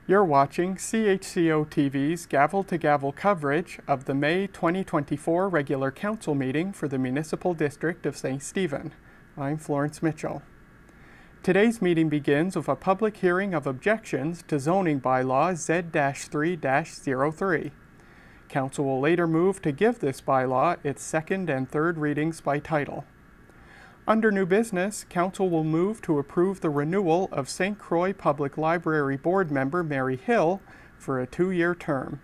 You're watching CHCO-TV's gavel-to-gavel coverage of the May 2024 regular council meeting for the Municipal District of St. Stephen. I'm Florence Mitchell. Today's meeting begins with a public hearing of objections to zoning bylaw Z-3-03. Council will later move to give this bylaw its second and third readings by title. Under new business, Council will move to approve the renewal of St. Croix Public Library Board member Mary Hill for a 2-year term.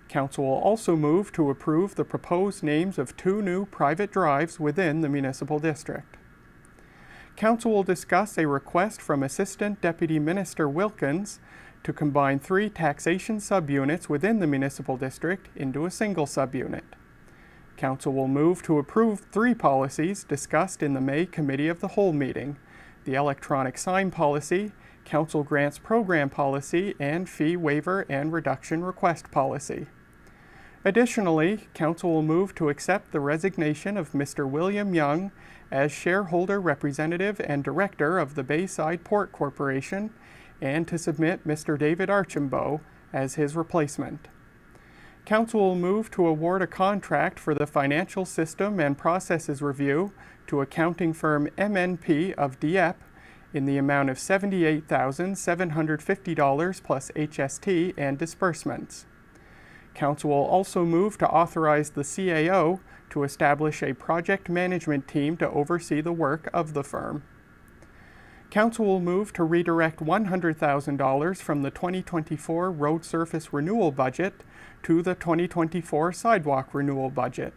Council will also move to approve the proposed names of 2 new private drives within the municipal district. Council will discuss a request from Assistant Deputy Minister Wilkins to combine 3 taxation subunits within the municipal district into a single subunit. Council will move to approve 3 policies discussed in the May Committee of the Whole meeting: the electronic sign policy, Council grants program policy, and fee waiver and reduction request policy. Additionally, Council will move to accept the resignation of Mr. William Young as shareholder representative and director of the Bayside Port Corporation, and to submit Mr. David Archambault as his replacement. Council will move to award a contract for the Financial System and Processes Review to accounting firm MNP of Dieppe in the amount of $78,750 plus HST and disbursements. Council will also move to authorize the CAO to establish a project management team to oversee the work of the firm. Council will move to redirect $100,000 from the 2024 road surface renewal budget to the 2024 sidewalk renewal budget.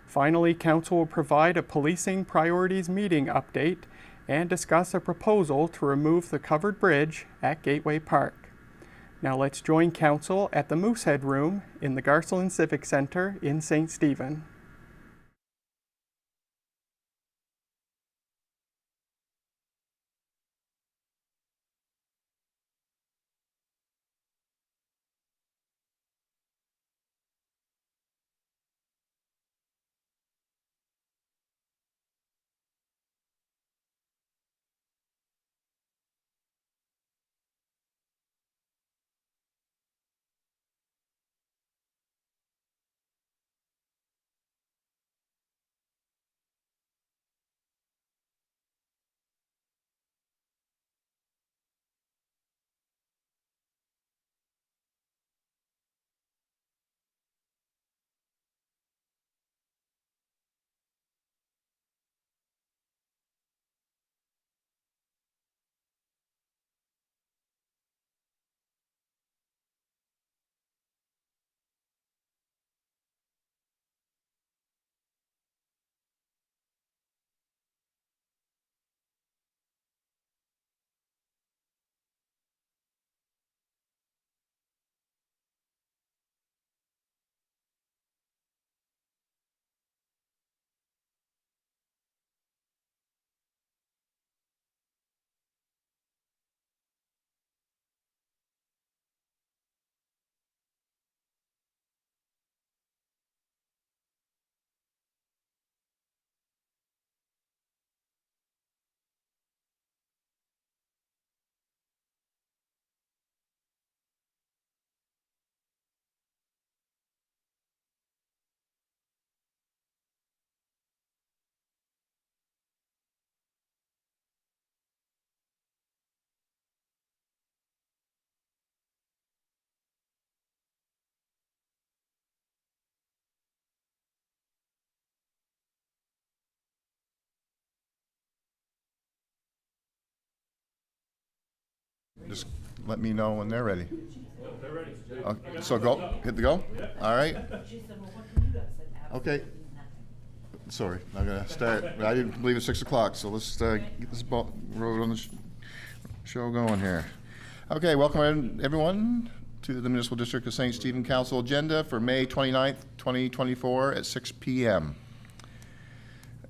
Finally, Council will provide a policing priorities meeting update and discuss a proposal to remove the covered bridge at Gateway Park. Now let's join Council at the Moosehead Room in the Garceland Civic Center in St. Stephen. Just let me know when they're ready. They're ready. So go, hit the go? All right. Okay. Sorry, I'm gonna start. I didn't believe it's 6 o'clock, so let's get this road on the show going here. Okay, welcome everyone to the Municipal District of St. Stephen Council agenda for May 29th, 2024 at 6 p.m.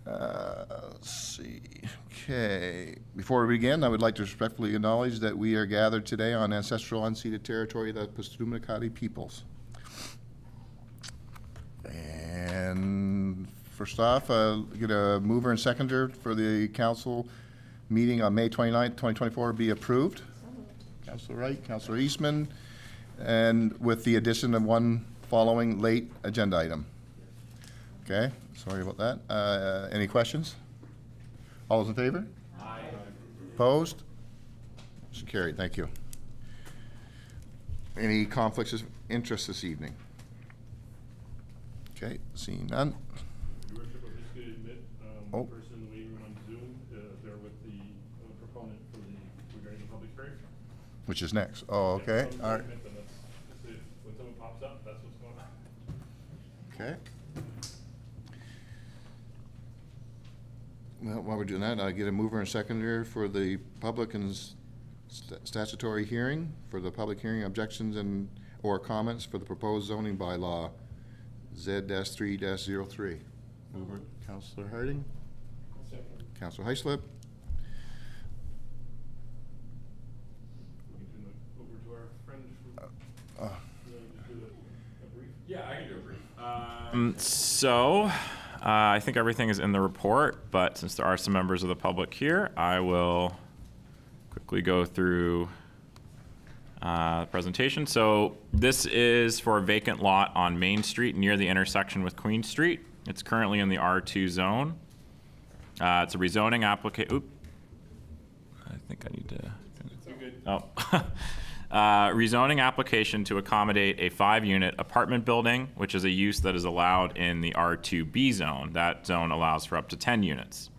Let's see. Okay. Before we begin, I would like to respectfully acknowledge that we are gathered today on ancestral unceded territory of the Passamaquoddy peoples. And first off, get a mover and seconder for the council meeting on May 29th, 2024 be approved. Councilor Wright, Councilor Eastman, and with the addition of one following late agenda item. Okay, sorry about that. Any questions? All those in favor? Aye. Opposed? Motion carried. Thank you. Any conflicts of interest this evening? Okay, seeing none. Your Worship, I'm just going to admit, Oh. the person in the waiting room on Zoom, they're with the proponent for the regarding the public hearing. Which is next? Oh, okay, So I'm all right, gonna admit them. That's just when someone pops up, that's what's going on. okay. Well, while we're doing that, I get a mover and seconder for the public and statutory hearing, for the public hearing objections and or comments for the proposed zoning bylaw Z-3-03. Mover, Councilor Harding, Second. Councilor Heislip. We can turn it over to our friend from, Uh, you know, just do a brief. Yeah, I can do a brief. I think everything is in the report, but since there are some members of the public here, I will quickly go through the presentation. So this is for a vacant lot on Main Street near the intersection with Queen Street. It's currently in the R2 zone. It's a rezoning application. Oop. I think I need to. You're good. Oh. Rezoning application to accommodate a 5-unit apartment building, which is a use that is allowed in the R2B zone. That zone allows for up to 10 units.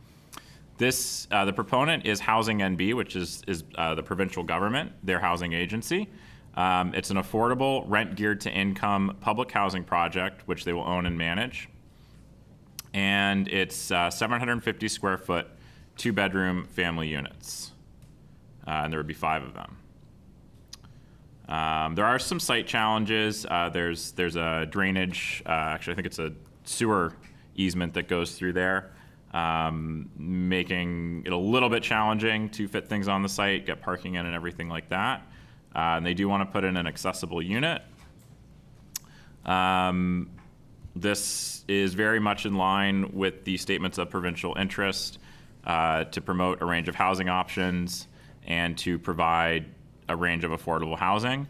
This, the proponent is Housing NB, which is the provincial government, their housing agency. It's an affordable, rent geared to income public housing project, which they will own and manage. And it's 750 square foot, 2-bedroom family units. And there would be 5 of them. There are some site challenges. There's a drainage, actually I think it's a sewer easement that goes through there, making it a little bit challenging to fit things on the site, get parking in and everything like that. And they do want to put in an accessible unit. This is very much in line with the statements of provincial interest to promote a range of housing options and to provide a range of affordable housing,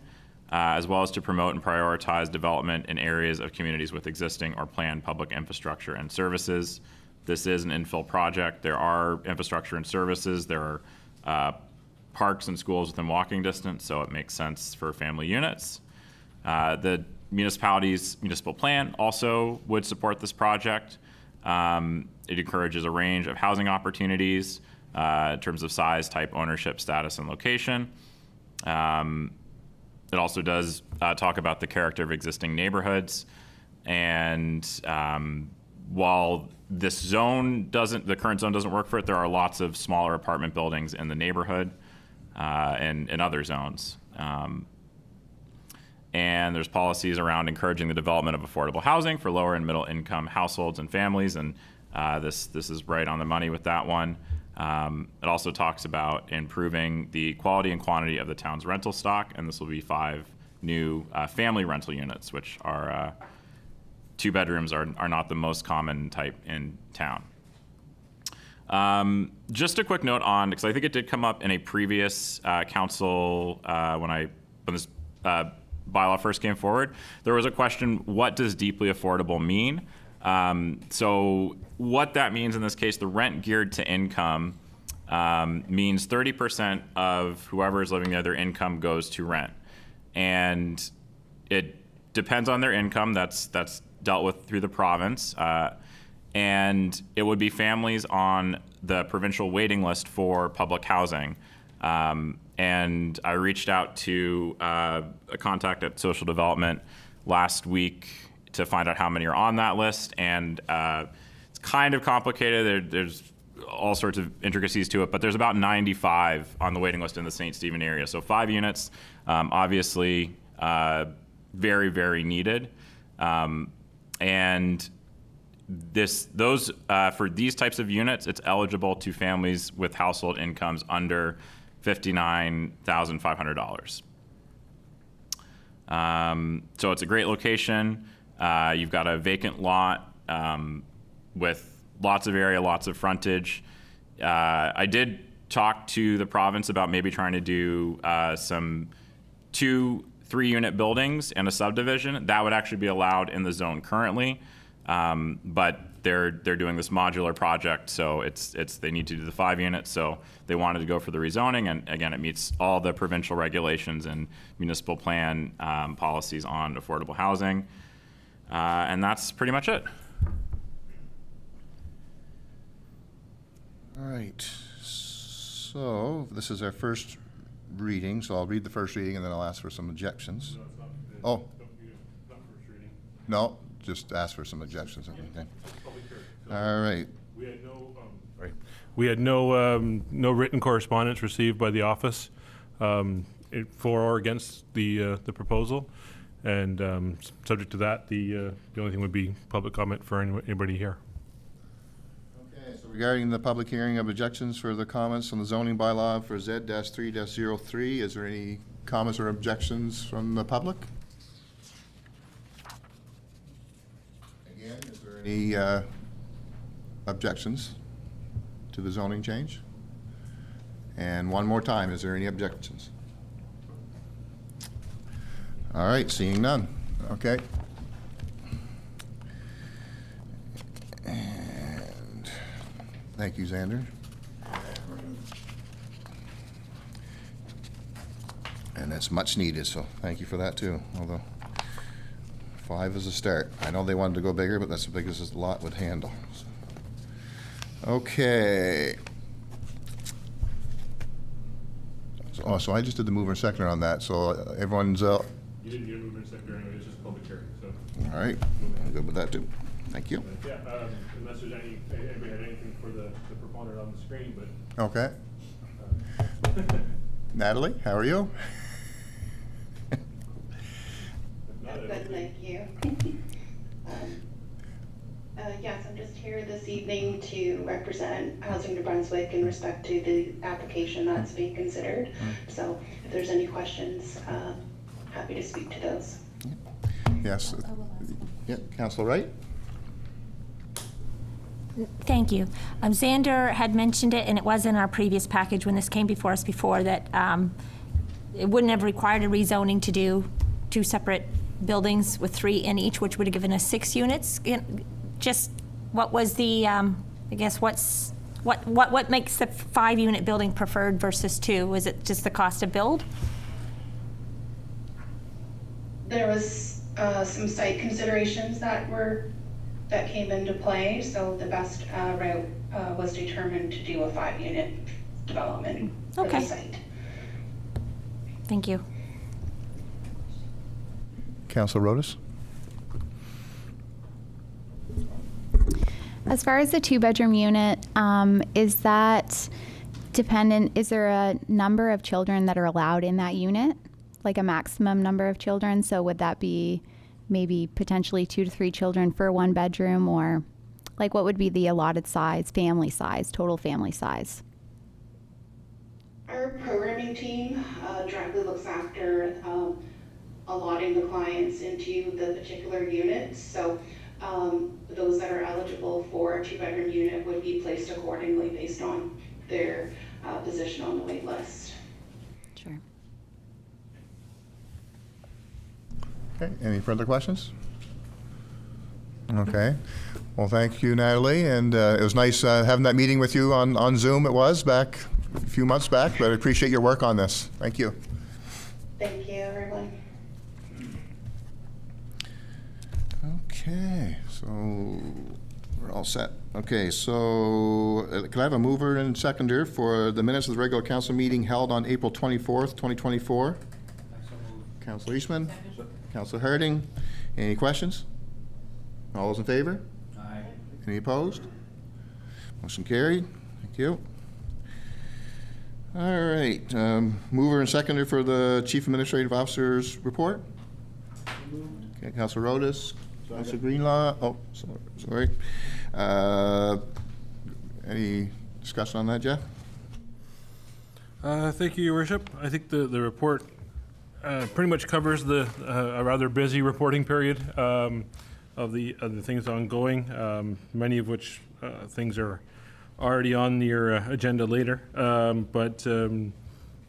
as well as to promote and prioritize development in areas of communities with existing or planned public infrastructure and services. This is an infill project. There are infrastructure and services. There are parks and schools within walking distance, so it makes sense for family units. The municipality's municipal plan also would support this project. It encourages a range of housing opportunities in terms of size, type, ownership, status, and location. It also does talk about the character of existing neighborhoods. And while this zone the current zone doesn't work for it, there are lots of smaller apartment buildings in the neighborhood and in other zones. And there's policies around encouraging the development of affordable housing for lower and middle income households and families. And this is right on the money with that one. It also talks about improving the quality and quantity of the town's rental stock, and this will be 5 new family rental units, which are 2 bedrooms are not the most common type in town. Just a quick note on, because I think it did come up in a previous council when this bylaw first came forward, there was a question, what does deeply affordable mean? So what that means in this case, the rent geared to income means 30% of whoever is living there, their income goes to rent. And it depends on their income. That's dealt with through the province. And it would be families on the provincial waiting list for public housing. And I reached out to a contact at Social Development last week to find out how many are on that list, and it's kind of complicated. There's all sorts of intricacies to it, but there's about 95 on the waiting list in the St. Stephen area. So 5 units, obviously very, very needed. And for these types of units, it's eligible to families with household incomes under $59,500. So it's a great location. You've got a vacant lot with lots of area, lots of frontage. I did talked to the province about maybe trying to do some 2-3 unit buildings and a subdivision. That would actually be allowed in the zone currently, but they're doing this modular project, so they need to do the 5 units, so they wanted to go for the rezoning, and again, it meets all the provincial regulations and municipal plan policies on affordable housing, and that's pretty much it. All right, so this is our first reading, so I'll read the first reading and then I'll ask for some objections. No, it's not. Oh. Not first reading. No, just ask for some objections. Okay. Public hearing. So All right. we had no, Right. We had no written correspondence received by the office for or against the proposal, and subject to that, the only thing would be public comment for anybody here. Okay, so regarding the public hearing of objections for the comments on the zoning bylaw for Z-3-03, is there any comments or objections from the public? Again, is there any objections to the zoning change? And one more time, is there any objections? All right, seeing none. Okay. And thank you, Xander. And that's much needed, so thank you for that too, although 5 is a start. I know they wanted to go bigger, but that's as big as this lot would handle. Okay. So I just did the mover and seconder on that, so everyone's, you didn't get a movement sector anyway, it's just a public hearing, so. all right, I'm good with that too. Thank you. Yeah, unless there's anybody had anything for the proponent on the screen, but. Okay. Natalie, how are you? If not, I I'm don't good, think- thank you. Yes, I'm just here this evening to represent Housing New Brunswick in respect to the application that's being considered. So if there's any questions, happy to speak to those. Yes. Yeah, Councilor Wright? Thank you. Xander had mentioned it, and it was in our previous package when this came before us before, that it wouldn't have required a rezoning to do 2 separate buildings with 3 in each, which would have given us 6 units. Just what was the, I guess, what makes the 5-unit building preferred versus 2? Was it just the cost of build? There was some site considerations that came into play, so the best route was determined to do a 5-unit development for the Okay. site. Thank you. Councilor Rodas? As far as the 2-bedroom unit, is that dependent, is there a number of children that are allowed in that unit? Like a maximum number of children? So would that be maybe potentially 2 to 3 children for 1 bedroom, or like what would be the allotted size, family size, total family size? Our programming team directly looks after allotting the clients into the particular units. So those that are eligible for a 2-bedroom unit would be placed accordingly based on their position on the wait list. Sure. Okay, any further questions? Okay. Well, thank you, Natalie, and it was nice having that meeting with you on Zoom. It was back a few months back, but I appreciate your work on this. Thank you. Thank you, everyone. Okay, so we're all set. Okay, so can I have a mover and seconder for the minutes of the regular council meeting held on April 24th, 2024? Councilor Eastman? Councilor Harding? Any questions? All those in favor? Aye. Any opposed? Motion carried. Thank you. All right, mover and seconder for the Chief Administrative Officer's report? Okay, Councilor Rodas, Councilor Greenlaw, oh, sorry. Any discussion on that, Jeff? Thank you, Your Worship. I think the report pretty much covers a rather busy reporting period of the things ongoing, many of which things are already on your agenda later. But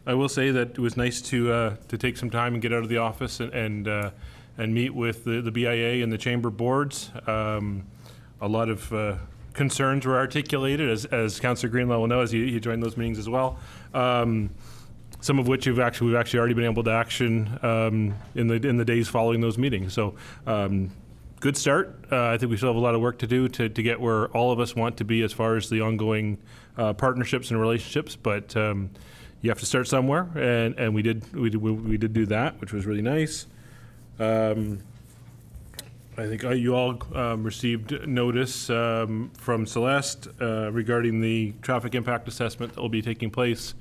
I will say that it was nice to take some time and get out of the office and meet with the BIA and the chamber boards. A lot of concerns were articulated, as Councillor Greenlaw will know, as he joined those meetings as well. Some of which we've actually already been able to action in the days following those meetings. So good start. I think we still have a lot of work to do to get where all of us want to be as far as the ongoing partnerships and relationships. But you have to start somewhere, and we did do that, which was really nice. I think you all received notice from Celeste regarding the traffic impact assessment that will be taking place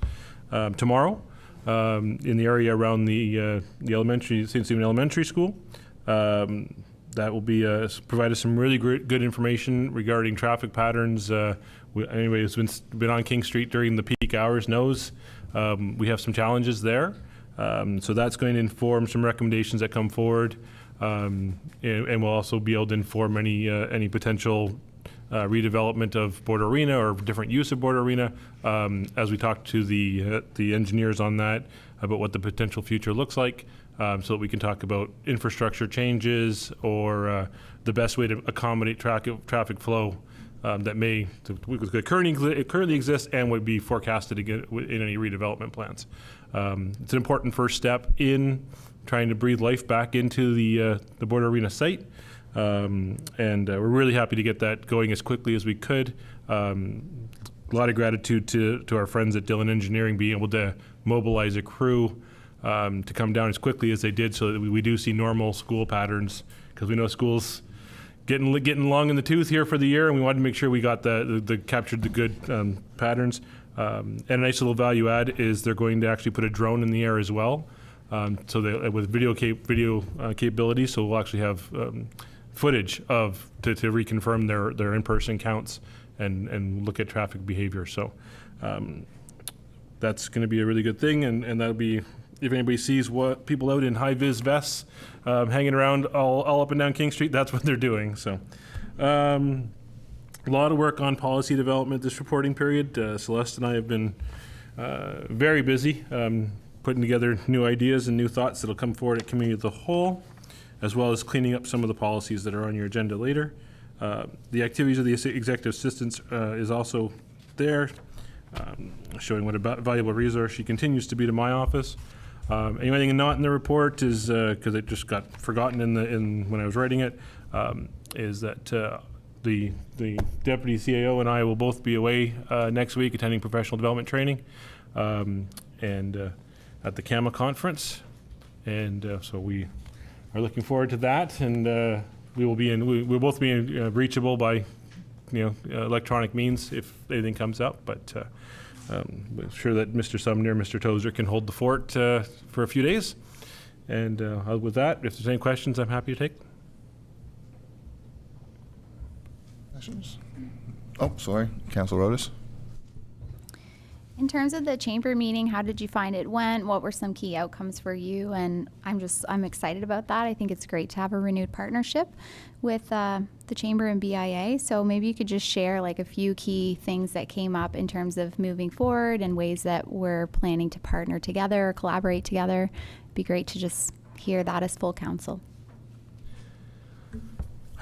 tomorrow in the area around the elementary, St. Stephen Elementary School. That will be provide us some really good information regarding traffic patterns. Anybody who's been on King Street during the peak hours knows we have some challenges there. So that's going to inform some recommendations that come forward, and we'll also be able to inform any potential redevelopment of Border Arena or different use of Border Arena as we talk to the engineers on that about what the potential future looks like, so that we can talk about infrastructure changes or the best way to accommodate traffic flow that currently exists and would be forecasted again in any redevelopment plans. It's an important first step in trying to breathe life back into the Border Arena site. And we're really happy to get that going as quickly as we could. A lot of gratitude to our friends at Dillon Engineering being able to mobilize a crew to come down as quickly as they did, so that we do see normal school patterns, because we know schools getting long in the tooth here for the year, and we wanted to make sure we got captured the good patterns. And a nice little value add is they're going to actually put a drone in the air as well, so that with video capabilities, so we'll actually have footage to reconfirm their in-person counts and look at traffic behavior. So that's going to be a really good thing, and that'll be, if anybody sees what people out in high-vis vests hanging around all up and down King Street, that's what they're doing. So a lot of work on policy development this reporting period. Celeste and I have been very busy putting together new ideas and new thoughts that'll come forward at committee as a whole, as well as cleaning up some of the policies that are on your agenda later. The activities of the executive assistant is also there, showing what a valuable resource she continues to be to my office. Anything not in the report is, because it just got forgotten when I was writing it, is that the deputy CAO and I will both be away next week attending professional development training and at the CAMA conference, and so we are looking forward to that, and we'll both be reachable by electronic means if anything comes up, but I'm sure that Mr. Sumner, Mr. Tozer can hold the fort for a few days. And with that, if there's any questions, I'm happy to take. Questions? Oh, sorry, Councilor Otis. In terms of the chamber meeting, how did you find it went? What were some key outcomes for you? And I'm excited about that. I think it's great to have a renewed partnership with the chamber and BIA. So maybe you could just share like a few key things that came up in terms of moving forward and ways that we're planning to partner together or collaborate together. It'd be great to just hear that as full council.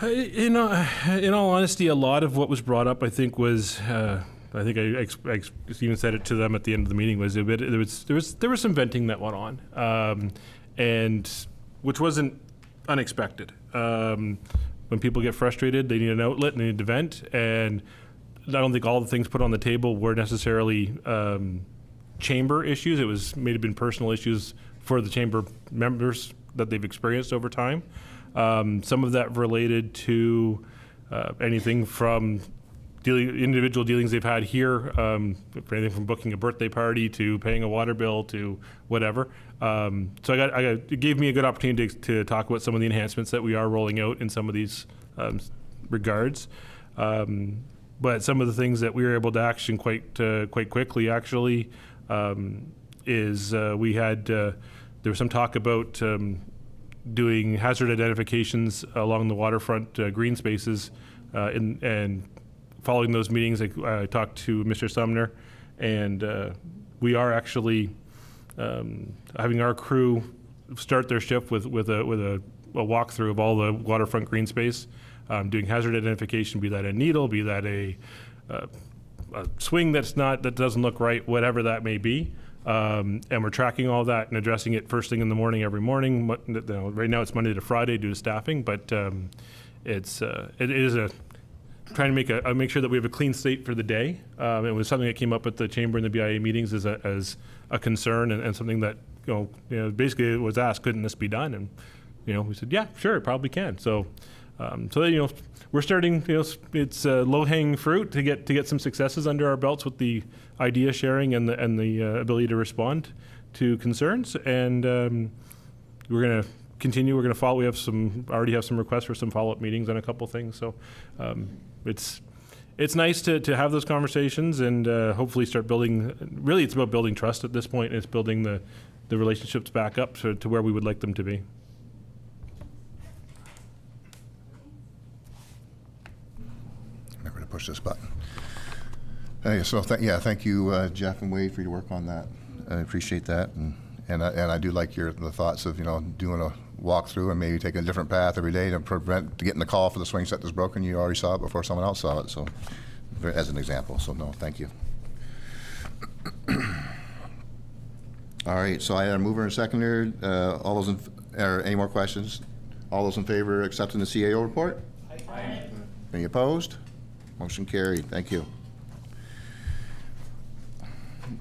In all honesty, a lot of what was brought up, I think, was. I think I even said it to them at the end of the meeting. There was some venting that went on, and which wasn't unexpected. When people get frustrated, they need an outlet and they need to vent. And I don't think all the things put on the table were necessarily chamber issues. May have been personal issues for the chamber members that they've experienced over time. Some of that related to anything from individual dealings they've had here, anything from booking a birthday party to paying a water bill to whatever. So it gave me a good opportunity to talk about some of the enhancements that we are rolling out in some of these regards. But some of the things that we were able to action quite quickly actually is we had there was some talk about doing hazard identifications along the waterfront green spaces and following those meetings, I talked to Mr. Sumner, and we are actually having our crew start their shift with a walkthrough of all the waterfront green space, doing hazard identification, be that a needle, be that a swing that doesn't look right, whatever that may be. And we're tracking all that and addressing it first thing in the morning every morning. Right now it's Monday to Friday due to staffing, but it is trying to make sure that we have a clean slate for the day. It was something that came up at the chamber and the BIA meetings as a concern, and something that basically it was asked, couldn't this be done? And we said, yeah, sure, it probably can. So we're starting. It's low-hanging fruit to get some successes under our belts with the idea sharing and the ability to respond to concerns. And we're going to continue. We're going to follow. We already have some requests for some follow-up meetings on a couple things. So it's nice to have those conversations and hopefully start building. Really, it's about building trust at this point. It's building the relationships back up to where we would like them to be. Remember to push this button. Thank you, Jeff and Wade, for your work on that. I appreciate that, and I do like the thoughts of doing a walkthrough and maybe taking a different path every day to prevent getting the call for the swing set that's broken. You already saw it before someone else saw it, so as an example. So no, thank you. All right, so I had a mover and a seconder. All those any more questions? All those in favor of accepting the CAO report? Aye. Any opposed? Motion carried. Thank you.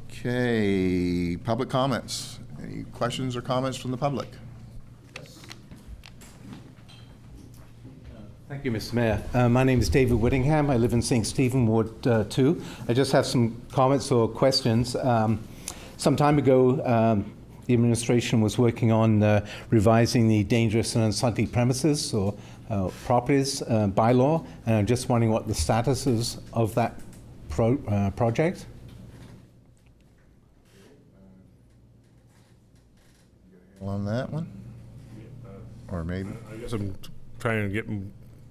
Okay, public comments. Any questions or comments from the public? Thank you, Mr. Mayor. My name is David Whittingham. I live in St. Stephen, Ward 2. I just have some comments or questions. Some time ago, the administration was working on revising the dangerous and unsightly premises or properties bylaw, and I'm just wondering what the status is of that project. On that one? Or maybe? I guess I'm trying to get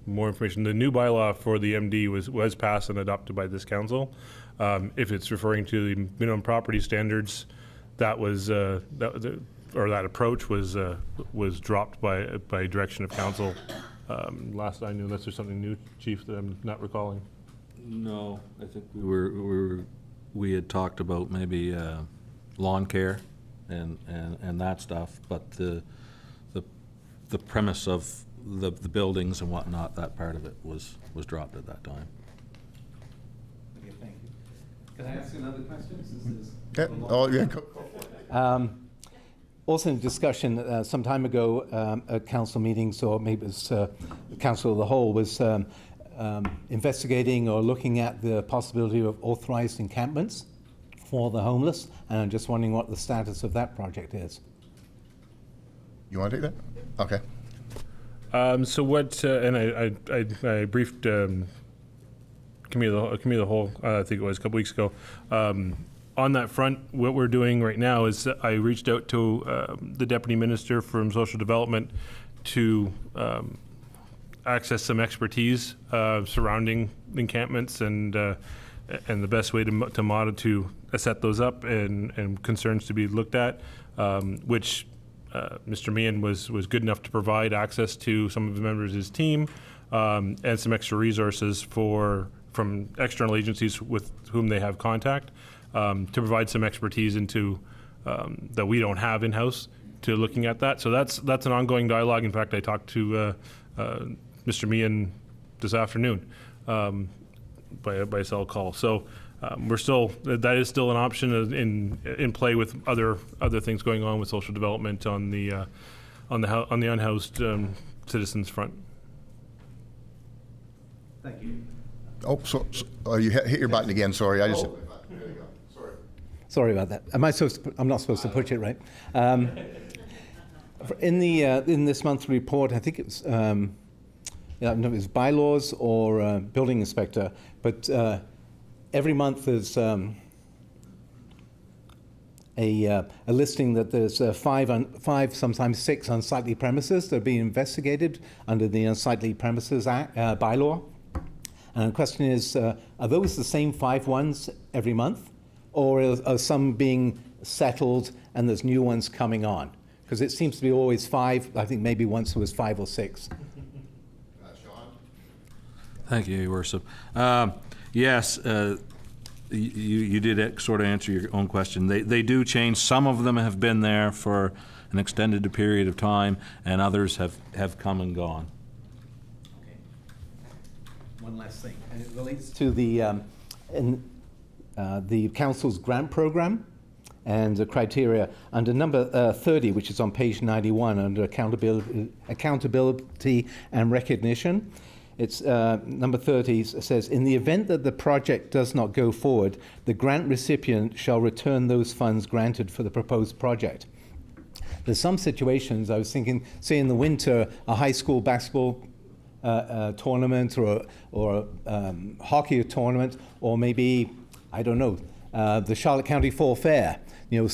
more information. The new bylaw for the MD was passed and adopted by this council. If it's referring to the minimum property standards, that approach was dropped by direction of council. Last I knew, unless there's something new, Chief, that I'm not recalling. No, I think we had talked about maybe lawn care and that stuff, but the premise of the buildings and whatnot, that part of it was dropped at that time. Okay, thank you. Can I ask another question? Also in discussion some time ago at council meetings, or maybe it was council of the whole, was investigating or looking at the possibility of authorized encampments for the homeless, and I'm just wondering what the status of that project is. You want to take that? Okay. So what? And I briefed committee of the whole. I think it was a couple weeks ago. On that front, what we're doing right now is I reached out to the deputy minister from social development to access some expertise surrounding encampments and the best way to set those up and concerns to be looked at, which Mr. Meehan was good enough to provide access to some of the members of his team and some extra resources from external agencies with whom they have contact to provide some expertise into that we don't have in-house to looking at that. So that's an ongoing dialogue. In fact, I talked to Mr. Meehan this afternoon by cell call. So that is still an option in play with other things going on with social development on the unhoused citizens front. Thank you. Oh, so you hit your button again. Sorry, I just. There you go. Sorry about that. I'm not supposed to push it, right? In this monthly report, I think it was it was bylaws or building inspector, but every month there's a listing that there's five, sometimes 6 unsightly premises that are being investigated under the Unsightly Premises Act bylaw. And the question is, are those the same 5 ones every month? Or are some being settled and there's new ones coming on? Because it seems to be always 5. I think maybe once it was 5 or 6. Thank you, Your Worship. Yes, you did sort of answer your own question. They do change. Some of them have been there for an extended period of time, and others have come and gone. Okay. One last thing, and it relates to the council's grant program and the criteria under number 30, which is on page 91 under accountability and recognition. It's number 30 says, in the event that the project does not go forward, the grant recipient shall return those funds granted for the proposed project. There's some situations, I was thinking, say in the winter, a high school basketball tournament or hockey tournament, or maybe, I don't know, the Charlotte County Fall Fair, a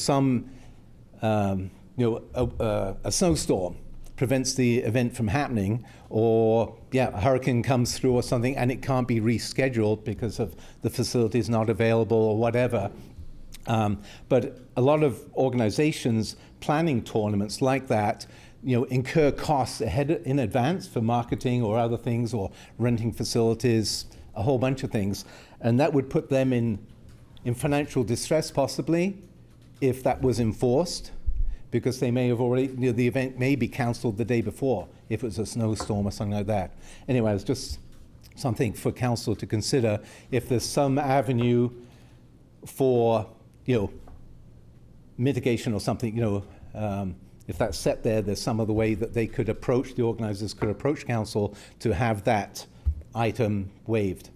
snowstorm prevents the event from happening, or a hurricane comes through or something and it can't be rescheduled because of the facilities not available or whatever. But a lot of organizations planning tournaments like that, incur costs ahead in advance for marketing or other things, or renting facilities, a whole bunch of things, and that would put them in financial distress possibly if that was enforced, because they may have already, the event may be cancelled the day before if it was a snowstorm or something like that. Anyway, it's just something for council to consider if there's some avenue for, mitigation or something, if that's set there, there's some other way that they could approach, the organizers could approach council to have that item waived.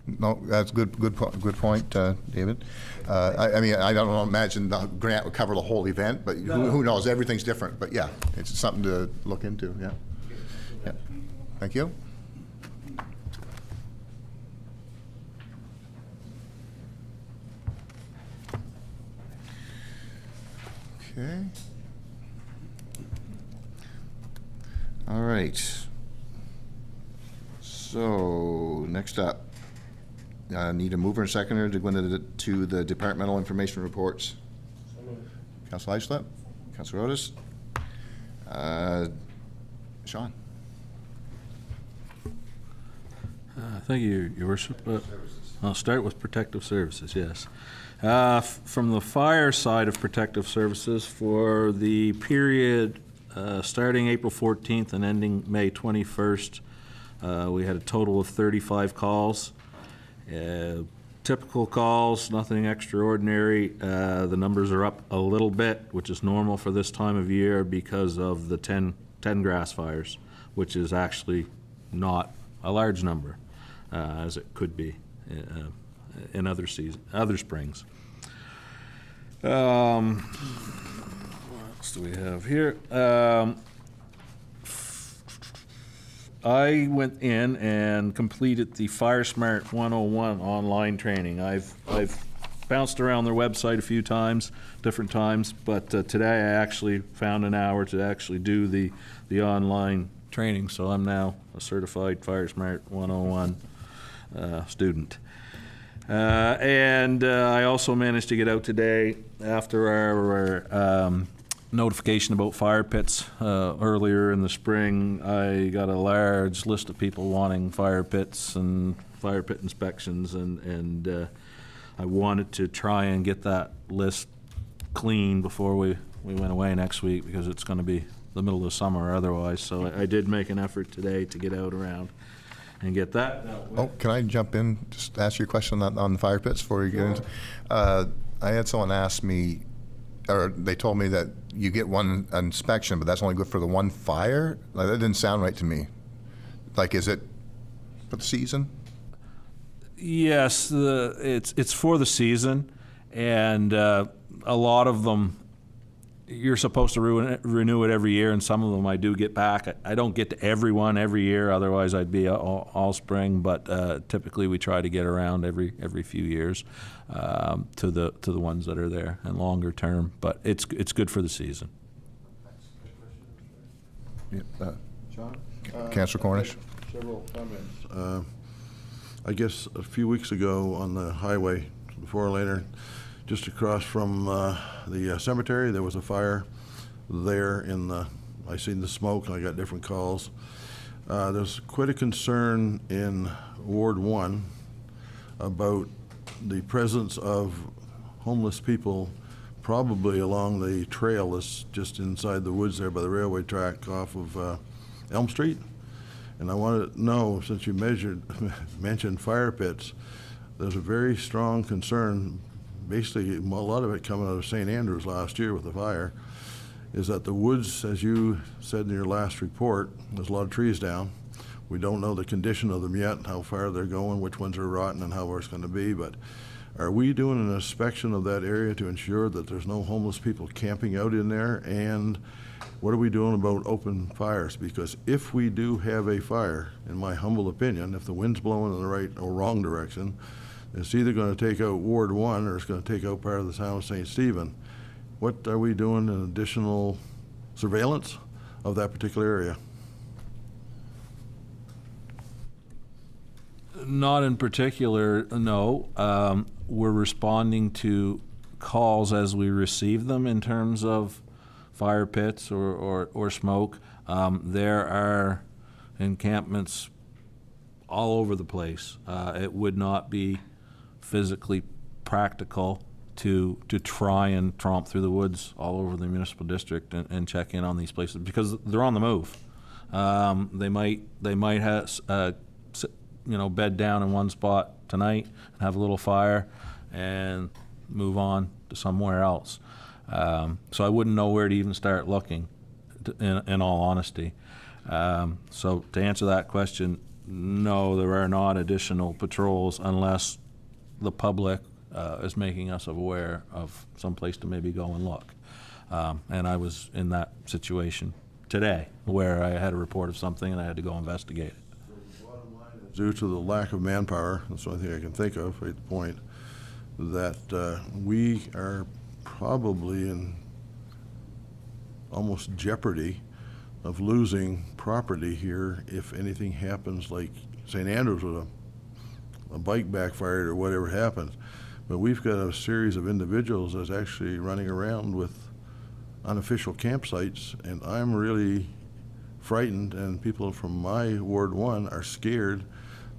No, that's good point, David. I mean, I don't imagine the grant would cover the whole event, but who knows? Everything's different. But yeah, it's something to look into. Yeah. Yeah. Thank you. Okay. All right. So next up. Need a mover and seconder to go into the departmental information reports. Councilor Eichslip, Councilor Otis, Sean. Thank you, Your Worship. I'll start with protective services, yes. From the fire side of protective services, for the period starting April 14th and ending May 21st, we had a total of 35 calls. Typical calls, nothing extraordinary. The numbers are up a little bit, which is normal for this time of year because of the 10 grass fires, which is actually not a large number, as it could be in other springs. What else do we have here? I went in and completed the Fire Smart 101 online training. I've bounced around their website a few times, different times, but today I actually found an hour to actually do the online training, so I'm now a certified Fire Smart 101 student. And I also managed to get out today after our notification about fire pits earlier in the spring. I got a large list of people wanting fire pits and fire pit inspections, and I wanted to try and get that list clean before we went away next week, because it's going to be the middle of the summer otherwise. So I did make an effort today to get out around and get that. Oh, can I jump in, just ask you a question on the fire pits before you get into? I had someone ask me, or they told me that you get one inspection, but that's only good for the one fire? Like, that didn't sound right to me. Like, is it for the season? Yes, it's for the season, and a lot of them, you're supposed to renew it every year, and some of them I do get back. I don't get to everyone every year, otherwise I'd be all spring, but typically we try to get around every few years to the ones that are there and longer term, but it's good for the season. Yeah, Councilor Cornish. Several comments. I guess a few weeks ago on the highway, the four-laner, just across from the cemetery, there was a fire there in the, I seen the smoke and I got different calls. There's quite a concern in Ward 1 about the presence of homeless people probably along the trail that's just inside the woods there by the railway track off of Elm Street. And I want to know, since you mentioned fire pits, there's a very strong concern, basically a lot of it coming out of St. Andrews last year with the fire, is that the woods, as you said in your last report, there's a lot of trees down. We don't know the condition of them yet, how far they're going, which ones are rotten and how it's going to be, but are we doing an inspection of that area to ensure that there's no homeless people camping out in there? And what are we doing about open fires? Because if we do have a fire, in my humble opinion, if the wind's blowing in the right or wrong direction, it's either going to take out Ward 1 or it's going to take out part of the town of St. Stephen. What are we doing in additional surveillance of that particular area? Not in particular, no. We're responding to calls as we receive them in terms of fire pits or smoke. There are encampments all over the place. It would not be physically practical to try and tromp through the woods all over the municipal district and check in on these places because they're on the move. They might have bed down in one spot tonight and have a little fire and move on to somewhere else. So I wouldn't know where to even start looking, in all honesty. So to answer that question, no, there are not additional patrols unless the public is making us aware of some place to maybe go and look. And I was in that situation today where I had a report of something and I had to go investigate it. Due to the lack of manpower, that's the only thing I can think of at the point, that we are probably in almost jeopardy of losing property here if anything happens like St. Andrews with a bike backfired or whatever happens. But we've got a series of individuals that's actually running around with unofficial campsites, and I'm really frightened, and people from my Ward 1 are scared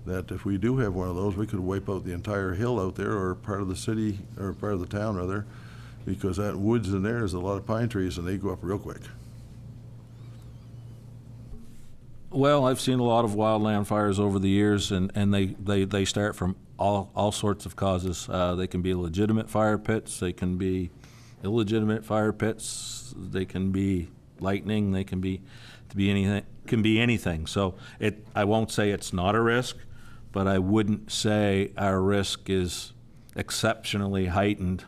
that if we do have one of those, we could wipe out the entire hill out there, or part of the city, or part of the town rather, because that woods in there is a lot of pine trees and they go up real quick. Well, I've seen a lot of wildland fires over the years, and they start from all sorts of causes. They can be legitimate fire pits, they can be illegitimate fire pits, they can be lightning, they can be anything. So I won't say it's not a risk, but I wouldn't say our risk is exceptionally heightened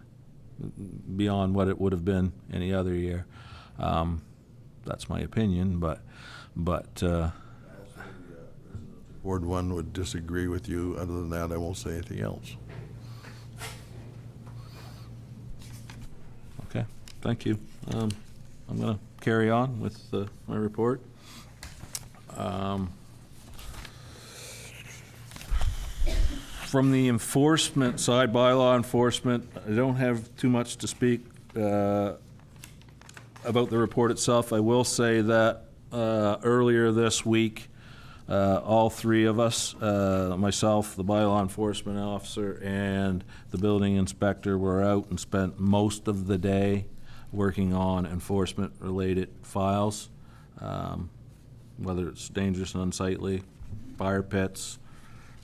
beyond what it would have been any other year. That's my opinion, but Ward 1 would disagree with you. Other than that, I won't say anything else. okay, thank you. I'm going to carry on with my report. From the enforcement side, bylaw enforcement, I don't have too much to speak about the report itself. I will say that earlier this week, all three of us, myself, the bylaw enforcement officer, and the building inspector, were out and spent most of the day working on enforcement-related files, whether it's dangerous and unsightly, fire pits.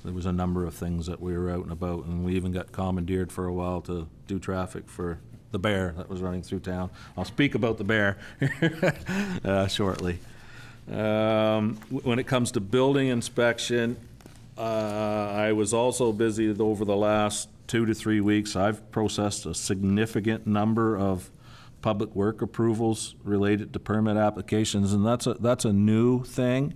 There was a number of things that we were out and about, and we even got commandeered for a while to do traffic for the bear that was running through town. I'll speak about the bear shortly. When it comes to building inspection, I was also busy over the last 2 to 3 weeks. I've processed a significant number of public work approvals related to permit applications, and that's a new thing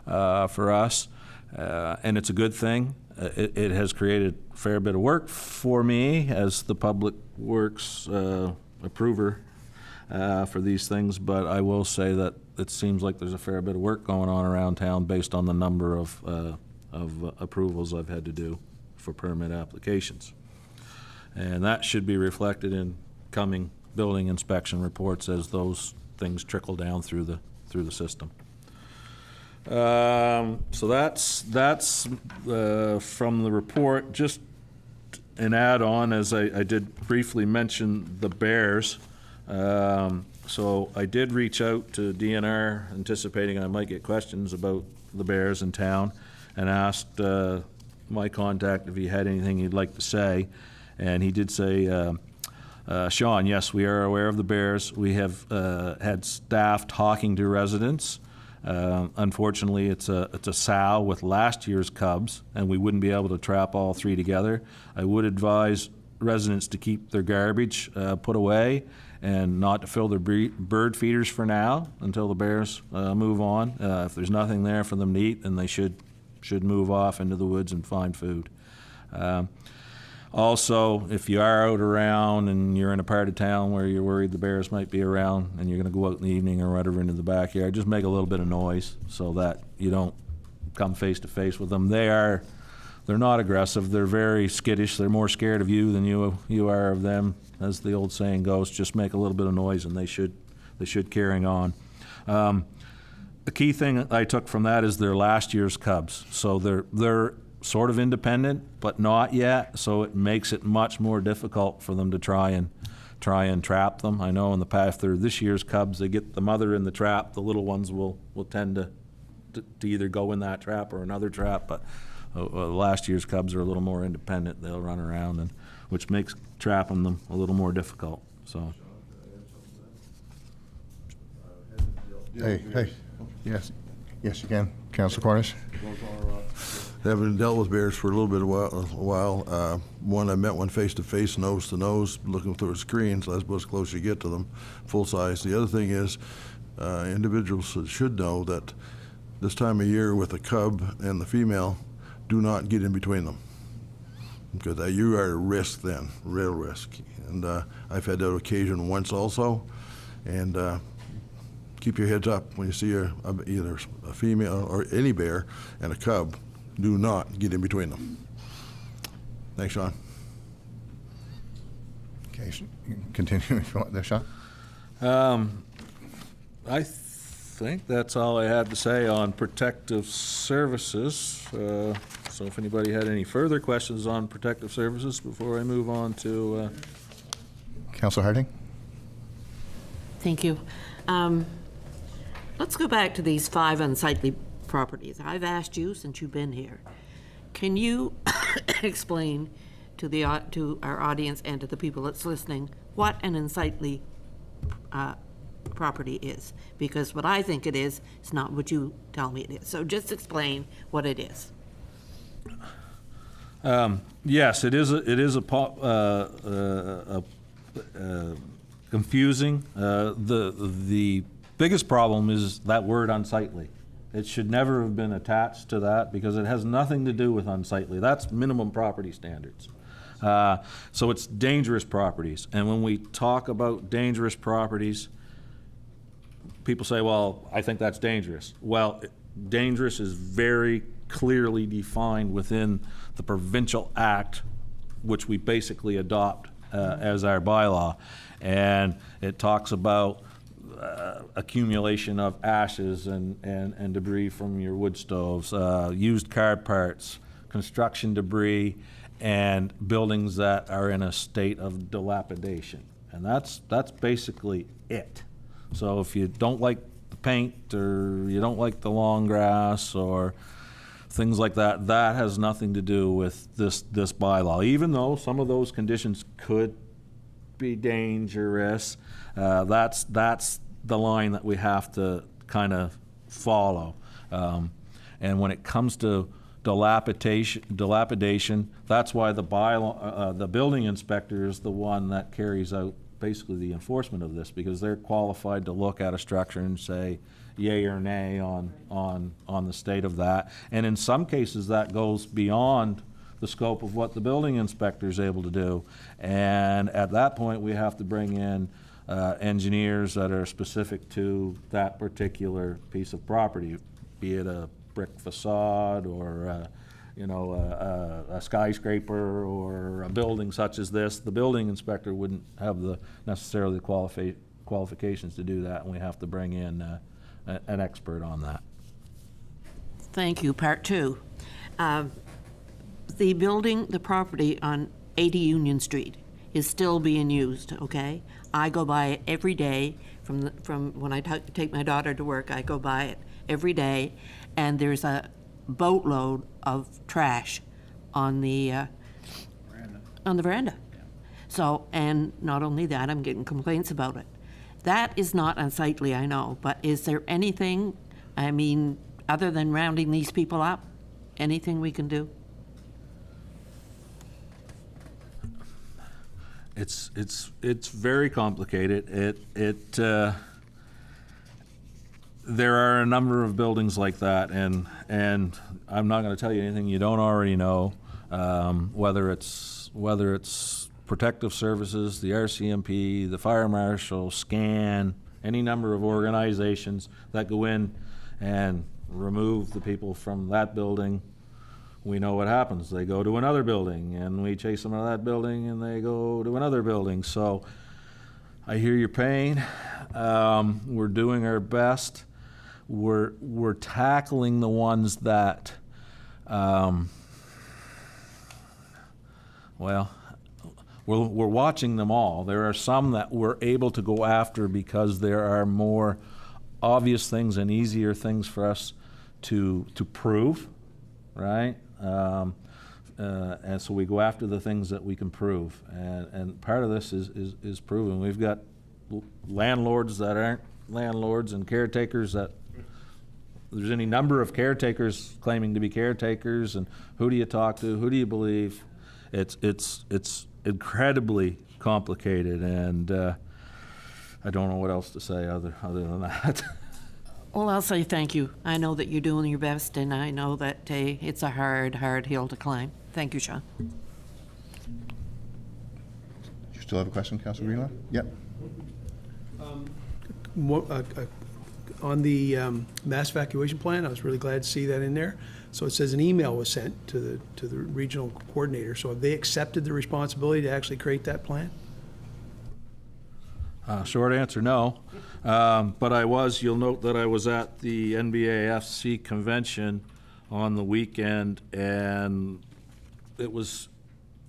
for us, and it's a good thing. It has created a fair bit of work for me as the public works approver for these things, but I will say that it seems like there's a fair bit of work going on around town based on the number of approvals I've had to do for permit applications. And that should be reflected in coming building inspection reports as those things trickle down through the system. So that's from the report. Just an add-on, as I did briefly mention the bears. So I did reach out to DNR, anticipating I might get questions about the bears in town, and asked my contact if he had anything he'd like to say. And he did say, Sean, yes, we are aware of the bears. We have had staff talking to residents. Unfortunately, it's a sow with last year's cubs, and we wouldn't be able to trap all three together. I would advise residents to keep their garbage put away and not to fill their bird feeders for now until the bears move on. If there's nothing there for them to eat, then they should move off into the woods and find food. Also, if you are out around and you're in a part of town where you're worried the bears might be around and you're going to go out in the evening or whatever into the backyard, just make a little bit of noise so that you don't come face to face with them. They're not aggressive. They're very skittish. They're more scared of you than you are of them. As the old saying goes, just make a little bit of noise and they should carry on. The key thing I took from that is they're last year's cubs. So they're sort of independent, but not yet, so it makes it much more difficult for them to try and trap them. I know in the past, if they're this year's cubs, they get the mother in the trap, the little ones will tend to either go in that trap or another trap, but last year's cubs are a little more independent. They'll run around, and which makes trapping them a little more difficult. So. Hey, yes, you can. Councilor Cornish. Having dealt with bears for a little bit of a while, one, I met one face-to-face, nose-to-nose, looking through a screen, so that's about as close as you get to them, full size. The other thing is, individuals should know that this time of year with the cub and the female, do not get in between them, because you are at risk then, real risk. And I've had that occasion once also, and keep your heads up when you see either a female or any bear and a cub. Do not get in between them. Thanks, Sean. Okay, continue if you want there, Sean. I think that's all I had to say on protective services. So if anybody had any further questions on protective services before I move on to... Councilor Harding. Thank you. Let's go back to these 5 unsightly properties. I've asked you since you've been here. Can you explain to our audience and to the people that's listening what an unsightly property is? Because what I think it is not what you tell me it is. So just explain what it is. Yes, it is confusing. The biggest problem is that word unsightly. It should never have been attached to that because it has nothing to do with unsightly. That's minimum property standards. So it's dangerous properties. And when we talk about dangerous properties, people say, well, I think that's dangerous. Well, dangerous is very clearly defined within the provincial act, which we basically adopt as our bylaw. And it talks about accumulation of ashes and debris from your wood stoves, used car parts, construction debris, and buildings that are in a state of dilapidation. And that's basically it. So if you don't like the paint or you don't like the long grass or things like that, that has nothing to do with this bylaw. Even though some of those conditions could be dangerous, that's the line that we have to kind of follow. And when it comes to dilapidation, that's why the bylaw, the building inspector is the one that carries out basically the enforcement of this, because they're qualified to look at a structure and say yay or nay on the state of that. And in some cases that goes beyond the scope of what the building inspector is able to do. And at that point we have to bring in engineers that are specific to that particular piece of property, be it a brick facade or a skyscraper or a building such as this. The building inspector wouldn't have necessarily the qualifications to do that, and we have to bring in an expert on that. Thank you. Part two. The building, the property on 80 Union Street is still being used, okay? I go by it every day from when I take my daughter to work. I go by it every day, and there's a boatload of trash on the veranda. So, and not only that, I'm getting complaints about it. That is not unsightly, I know, but is there anything, I mean, other than rounding these people up, anything we can do? It's very complicated. There are a number of buildings like that, and I'm not going to tell you anything you don't already know. Whether it's protective services, the RCMP, the fire marshal, SCAN, any number of organizations that go in and remove the people from that building. We know what happens. They go to another building, and we chase them out of that building, and they go to another building. So I hear your pain. We're doing our best. We're tackling the ones that, we're watching them all. There are some that we're able to go after because there are more obvious things and easier things for us to prove, right? And so we go after the things that we can prove, and part of this is proven. We've got landlords that aren't landlords and caretakers that there's any number of caretakers claiming to be caretakers, and who do you talk to? Who do you believe? It's incredibly complicated, and I don't know what else to say other than that. Well, I'll say thank you. I know that you're doing your best, and I know that it's a hard, hard hill to climb. Thank you, Sean. You still have a question, Councilor Greenlaw? Yep. On the mass evacuation plan, I was really glad to see that in there. So it says an email was sent to the regional coordinator. So have they accepted the responsibility to actually create that plan? Short answer, no. But you'll note that I was at the NBAFC convention on the weekend, and it was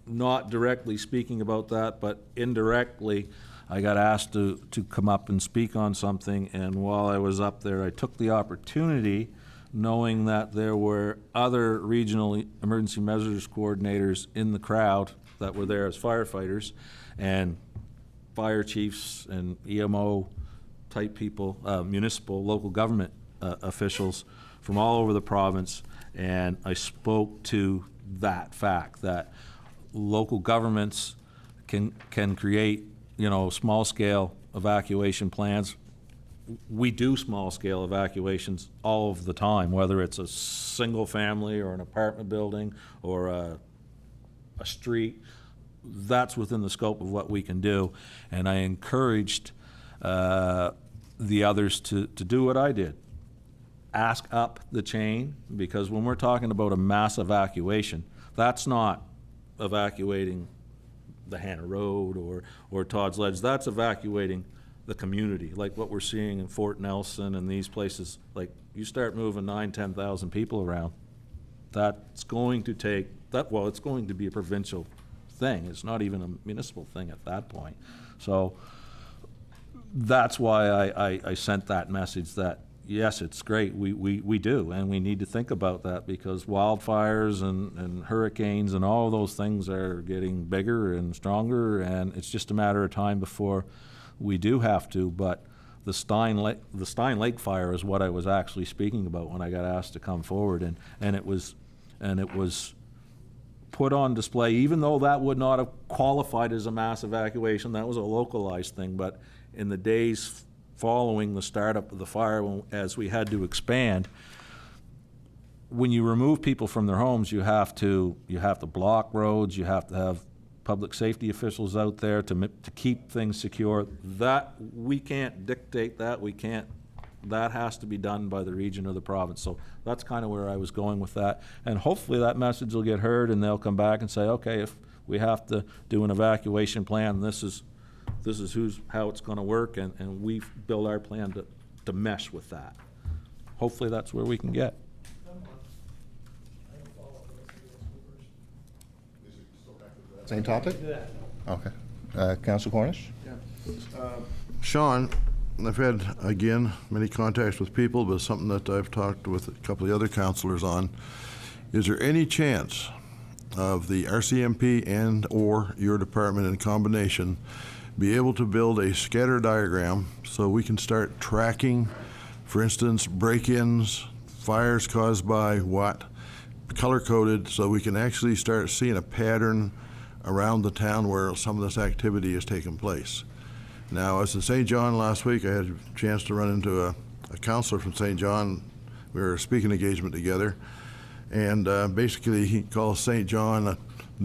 not directly speaking about that, but indirectly, I got asked to come up and speak on something, and while I was up there, I took the opportunity, knowing that there were other regional emergency measures coordinators in the crowd that were there as firefighters, and fire chiefs and EMO type people, municipal, local government officials from all over the province, and I spoke to that fact that local governments can create, small-scale evacuation plans. We do small-scale evacuations all of the time, whether it's a single family or an apartment building or a street. That's within the scope of what we can do, and I encouraged the others to do what I did. Ask up the chain, because when we're talking about a mass evacuation, that's not evacuating the Hannah Road or Todd's Ledge. That's evacuating the community, like what we're seeing in Fort Nelson and these places. Like, you start moving 9,000-10,000 people around, that's going to take it's going to be a provincial thing. It's not even a municipal thing at that point. So that's why I sent that message that, yes, it's great, we do, and we need to think about that, because wildfires and hurricanes and all of those things are getting bigger and stronger, and it's just a matter of time before we do have to. But the Stein Lake fire is what I was actually speaking about when I got asked to come forward, and it was put on display, even though that would not have qualified as a mass evacuation. That was a localized thing, but in the days following the startup of the fire, as we had to expand, when you remove people from their homes, you have to block roads, you have to have public safety officials out there to keep things secure. That, we can't dictate that, that has to be done by the region or the province. So that's kind of where I was going with that. And hopefully that message will get heard and they'll come back and say, okay, if we have to do an evacuation plan, this is how it's gonna work, and we build our plan to mesh with that. Hopefully that's where we can get. Same topic? Okay. Council Cornish? Sean, I've had, again, many contacts with people, but something that I've talked with a couple of the other councilors on. Is there any chance of the RCMP and/or your department in combination be able to build a scatter diagram so we can start tracking, for instance, break-ins, fires caused by what, color-coded, so we can actually start seeing a pattern around the town where some of this activity is taking place? Now, I was in St. John last week. I had a chance to run into a counselor from St. John. We were a speaking engagement together. And basically, he calls St. John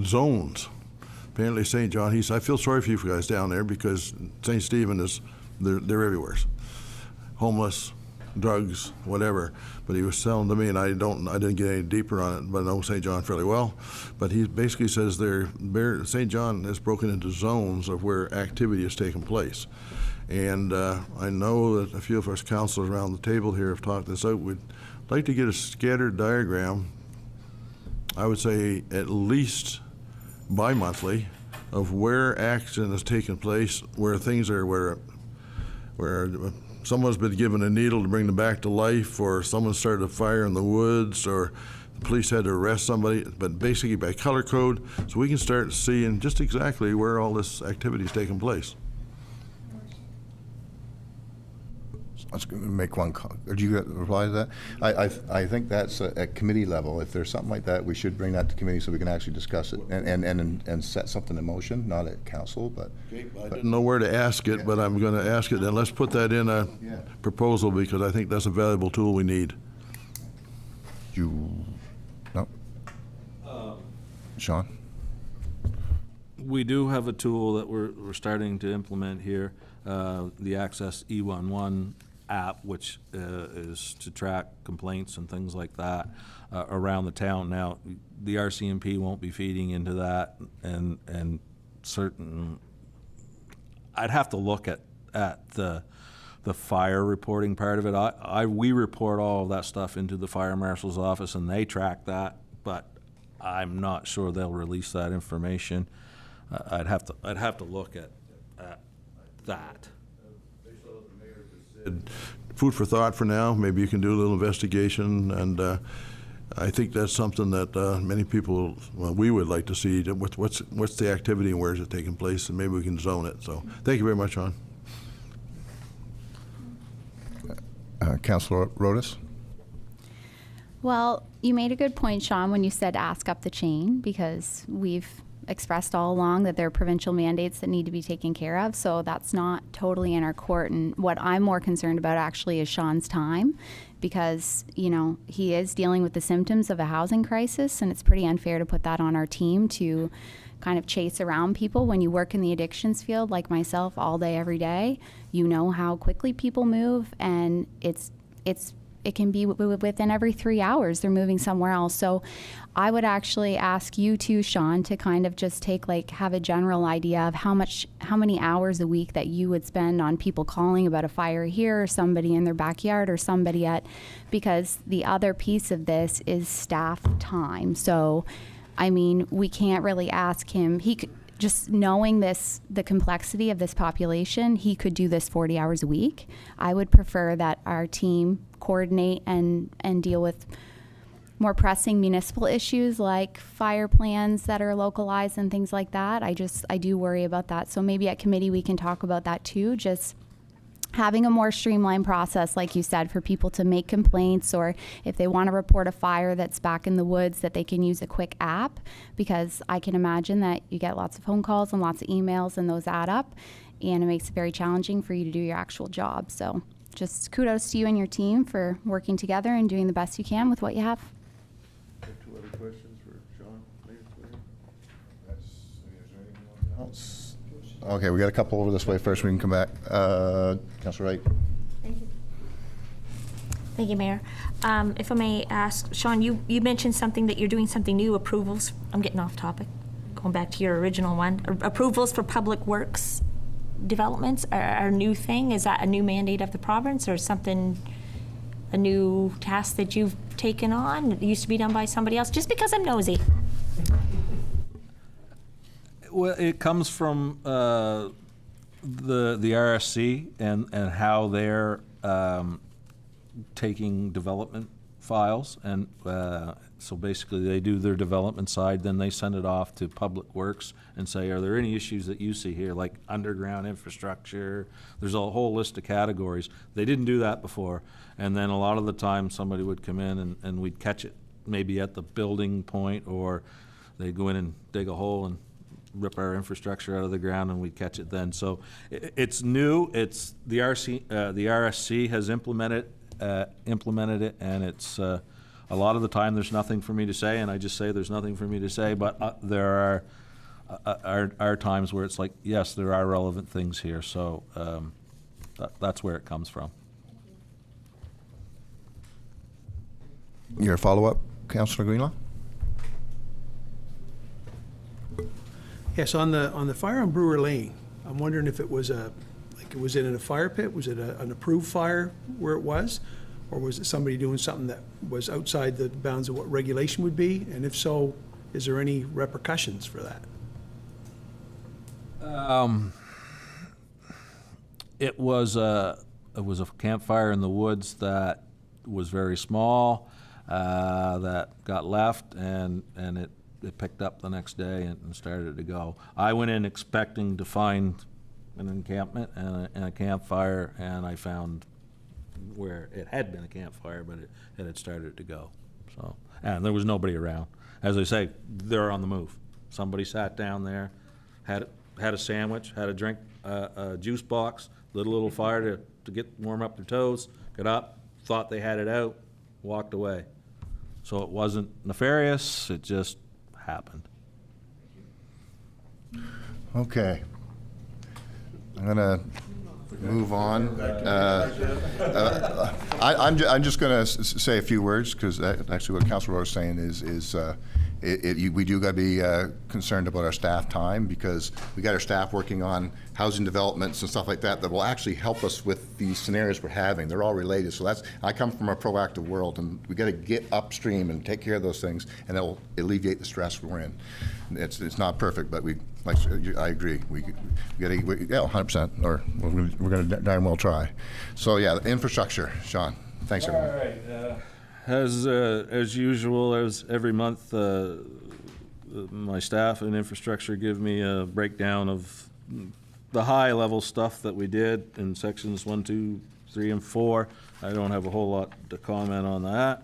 zones. Apparently, St. John, he said, I feel sorry for you guys down there because St. Stephen is, they're everywhere. Homeless, drugs, whatever. But he was telling to me, and I didn't get any deeper on it, but I know St. John fairly well. But he basically says St. John is broken into zones of where activity is taking place. And I know that a few of us councilors around the table here have talked this out. We'd like to get a scattered diagram, I would say at least bi-monthly, of where action is taking place, where things are, where someone's been given a needle to bring them back to life, or someone started a fire in the woods, or the police had to arrest somebody, but basically by color code, so we can start seeing just exactly where all this activity is taking place. Let's make one. Did you reply to that? I think that's at committee level. If there's something like that, we should bring that to committee so we can actually discuss it and set something in motion, not at council, but. Okay, I didn't know where to ask it, but I'm going to ask it, and let's put that in a proposal, because I think that's a valuable tool we need. No? Sean? We do have a tool that we're starting to implement here, the Access E11 app, which is to track complaints and things like that around the town. Now, the RCMP won't be feeding into that, and certain, I'd have to look at the fire reporting part of it. We report all of that stuff into the fire marshal's office, and they track that, but I'm not sure they'll release that information. I'd have to look at that. Food for thought for now. Maybe you can do a little investigation, and I think that's something that many people, well, we would like to see. What's the activity and where is it taking place, and maybe we can zone it. So thank you very much, Sean. Councilor Rodas? Well, you made a good point, Sean, when you said ask up the chain, because we've expressed all along that there are provincial mandates that need to be taken care of, so that's not totally in our court. And what I'm more concerned about actually is Sean's time, because, you know, he is dealing with the symptoms of a housing crisis, and it's pretty unfair to put that on our team to kind of chase around people. When you work in the addictions field, like myself, all day, every day, you know how quickly people move, and it can be within every 3 hours they're moving somewhere else. So I would actually ask you too, Sean, to kind of just have a general idea of how many hours a week that you would spend on people calling about a fire here, or somebody in their backyard, or somebody because the other piece of this is staff time. So, I mean, we can't really ask him. He could, just knowing the complexity of this population, he could do this 40 hours a week. I would prefer that our team coordinate and deal with more pressing municipal issues like fire plans that are localized and things like that. I do worry about that. So maybe at committee we can talk about that too, just having a more streamlined process, like you said, for people to make complaints, or if they want to report a fire that's back in the woods, that they can use a quick app, because I can imagine that you get lots of phone calls and lots of emails, and those add up, and it makes it very challenging for you to do your actual job. So just kudos to you and your team for working together and doing the best you can with what you have. Two other questions for Sean. Is there anything Okay, we got a couple over this way first. We can come back. Councilor Wright. Thank you, Mayor. If I may ask, Sean, you mentioned something that you're doing something new, approvals. I'm getting off topic. Going back to your original one. Approvals for public works developments are a new thing. Is that a new mandate of the province or something, a new task that you've taken on? It used to be done by somebody else, just because I'm nosy. Well, it comes from the RSC and how they're taking development files, and so basically they do their development side, then they send it off to Public Works and say, are there any issues that you see here, like underground infrastructure? There's a whole list of categories. They didn't do that before, and then a lot of the time somebody would come in and we'd catch it maybe at the building point, or they'd go in and dig a hole and rip our infrastructure out of the ground, and we'd catch it then. So it's new. It's the RSC has implemented it, and it's a lot of the time there's nothing for me to say, and I just say there's nothing for me to say. But there are times where it's like, yes, there are relevant things here. So that's where it comes from. Your follow-up, Councilor Greenlaw? Yes, on the fire on Brewer Lane, I'm wondering if it was was it in a fire pit? Was it an approved fire where it was? Or was it somebody doing something that was outside the bounds of what regulation would be? And if so, is there any repercussions for that? It was a campfire in the woods that was very small, that got left, and it picked up the next day and started to go. I went in expecting to find an encampment and a campfire, and I found where it had been a campfire, but it had started to go. So, and there was nobody around. As I say, they're on the move. Somebody sat down there, had a sandwich, had a drink, a juice box, lit a little fire to get warm up their toes, got up, thought they had it out, walked away. So it wasn't nefarious, it just happened. Okay. I'm gonna move on. I'm just gonna say a few words, because actually what Councilor Rowe is saying is we do got to be concerned about our staff time, because we got our staff working on housing developments and stuff like that that will actually help us with the scenarios we're having. They're all related. So I come from a proactive world, and we got to get upstream and take care of those things, and it will alleviate the stress we're in. It's not perfect, but I agree. We got to, yeah, 100%, or we're going to darn well try. So yeah, infrastructure, Sean. Thanks, everyone. All right. As usual, as every month, my staff and infrastructure give me a breakdown of the high-level stuff that we did in sections 1, 2, 3, and 4. I don't have a whole lot to comment on that.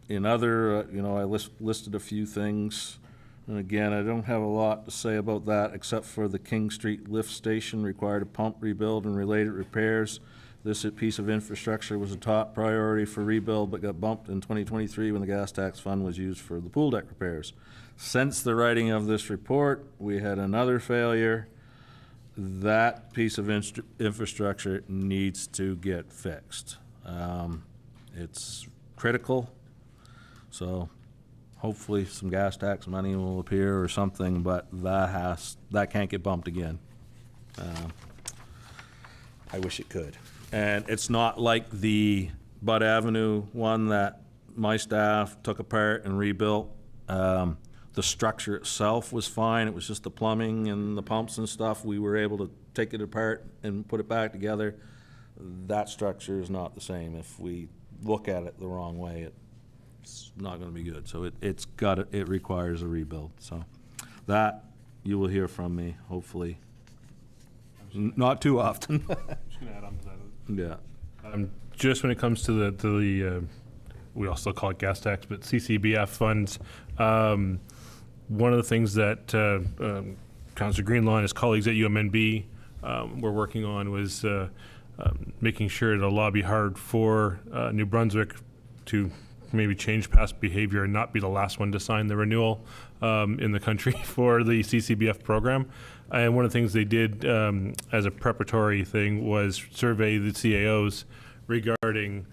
In other, I listed a few things. And again, I don't have a lot to say about that, except for the King Street lift station required a pump rebuild and related repairs. This piece of infrastructure was a top priority for rebuild, but got bumped in 2023 when the gas tax fund was used for the pool deck repairs. Since the writing of this report, we had another failure. That piece of infrastructure needs to get fixed. It's critical, so hopefully some gas tax money will appear or something, but that can't get bumped again. I wish it could. And it's not like the Bud Avenue one that my staff took apart and rebuilt. The structure itself was fine. It was just the plumbing and the pumps and stuff. We were able to take it apart and put it back together. That structure is not the same. If we look at it the wrong way, it's not going to be good. So it requires a rebuild. So that you will hear from me, hopefully. Not too often. Just gonna add on to that. Yeah. Just when it comes to the we also call it gas tax, but CCBF funds, one of the things that Councillor Greenlaw and his colleagues at UMNB were working on was making sure to lobby hard for New Brunswick to maybe change past behavior and not be the last one to sign the renewal in the country for the CCBF program. And one of the things they did as a preparatory thing was survey the CAOs regarding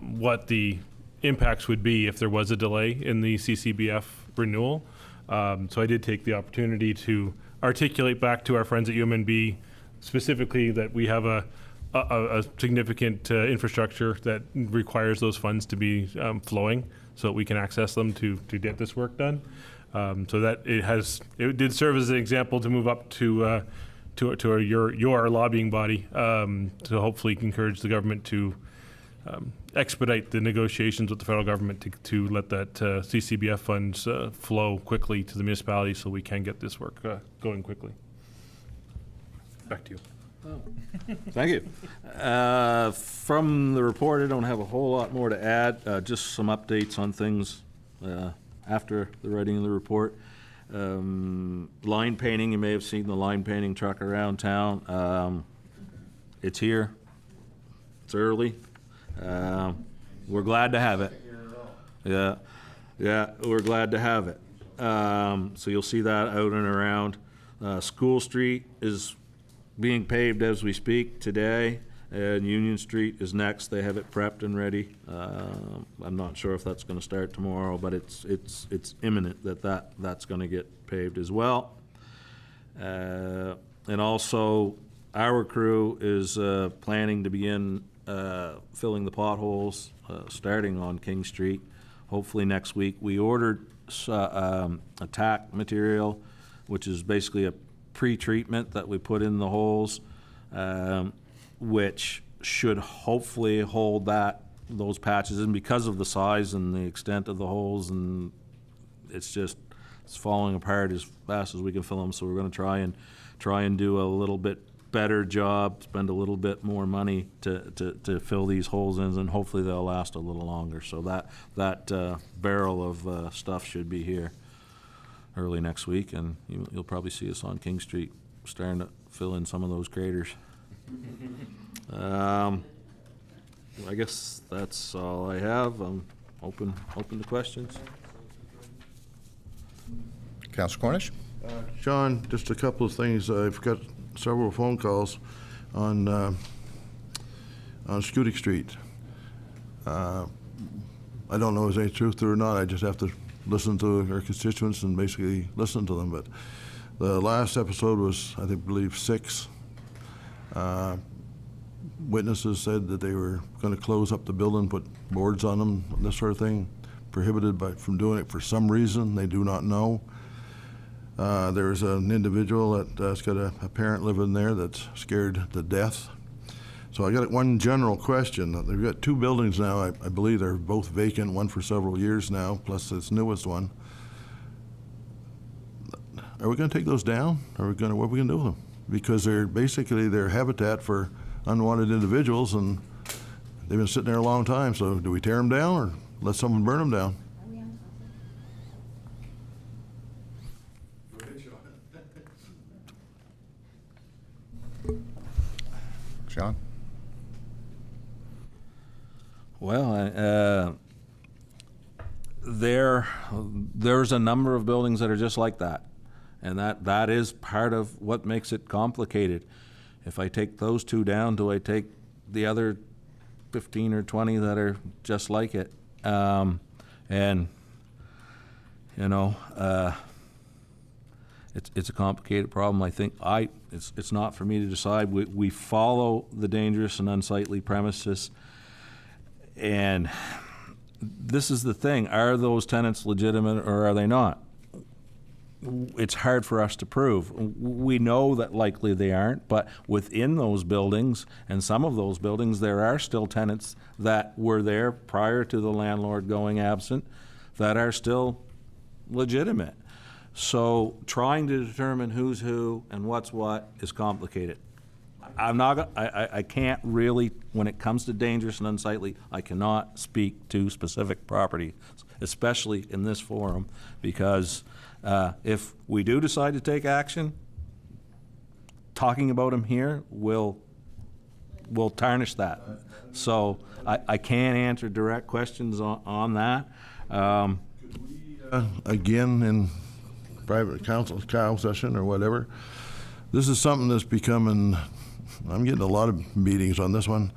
what the impacts would be if there was a delay in the CCBF renewal. So I did take the opportunity to articulate back to our friends at UMNB specifically that we have a significant infrastructure that requires those funds to be flowing so that we can access them to get this work done. So that it did serve as an example to move up to your lobbying body to hopefully encourage the government to expedite the negotiations with the federal government to let that CCBF funds flow quickly to the municipalities so we can get this work going quickly. Back to you. Thank you. From the report, I don't have a whole lot more to add, just some updates on things after the writing of the report. Line painting, you may have seen the line painting truck around town. It's here. It's early. We're glad to have it. Yeah, we're glad to have it. So you'll see that out and around. School Street is being paved as we speak today, and Union Street is next. They have it prepped and ready. I'm not sure if that's going to start tomorrow, but it's imminent that's going to get paved as well. And also, our crew is planning to begin filling the potholes starting on King Street. Hopefully next week. We ordered attack material, which is basically a pre-treatment that we put in the holes, which should hopefully hold those patches in because of the size and the extent of the holes, and it's falling apart as fast as we can fill them. So we're going to try and do a little bit better job, spend a little bit more money to fill these holes in, and hopefully they'll last a little longer. So that barrel of stuff should be here early next week, and you'll probably see us on King Street starting to fill in some of those craters. I guess that's all I have. I'm open to questions. Councilor Cornish? John, just a couple of things. I've got several phone calls on Scudic Street. I don't know if there's any truth to it or not. I just have to listen to our constituents and basically listen to them. But the last episode was, I believe, 6. Witnesses said that they were going to close up the building, put boards on them, this sort of thing, prohibited from doing it for some reason they do not know. There's an individual that's got a parent living there that's scared to death. So I got one general question. They've got 2 buildings now. I believe they're both vacant, one for several years now, plus this newest one. Are we going to take those down? What are we going to do with them? Because they're basically their habitat for unwanted individuals, and they've been sitting there a long time. So do we tear them down or let someone burn them down? John? Well, there's a number of buildings that are just like that, and that is part of what makes it complicated. If I take those 2 down, do I take the other 15 or 20 that are just like it? And you know, it's a complicated problem. I think it's not for me to decide. We follow the dangerous and unsightly premises. And this is the thing, are those tenants legitimate or are they not? It's hard for us to prove. We know that likely they aren't, but within those buildings, and some of those buildings, there are still tenants that were there prior to the landlord going absent that are still legitimate. So trying to determine who's who and what's what is complicated. I can't really, when it comes to dangerous and unsightly, I cannot speak to specific property, especially in this forum, because if we do decide to take action, talking about them here will will tarnish that. So I can't answer direct questions on that. Again, in private council session or whatever, this is something that's becoming, I'm getting a lot of meetings on this one.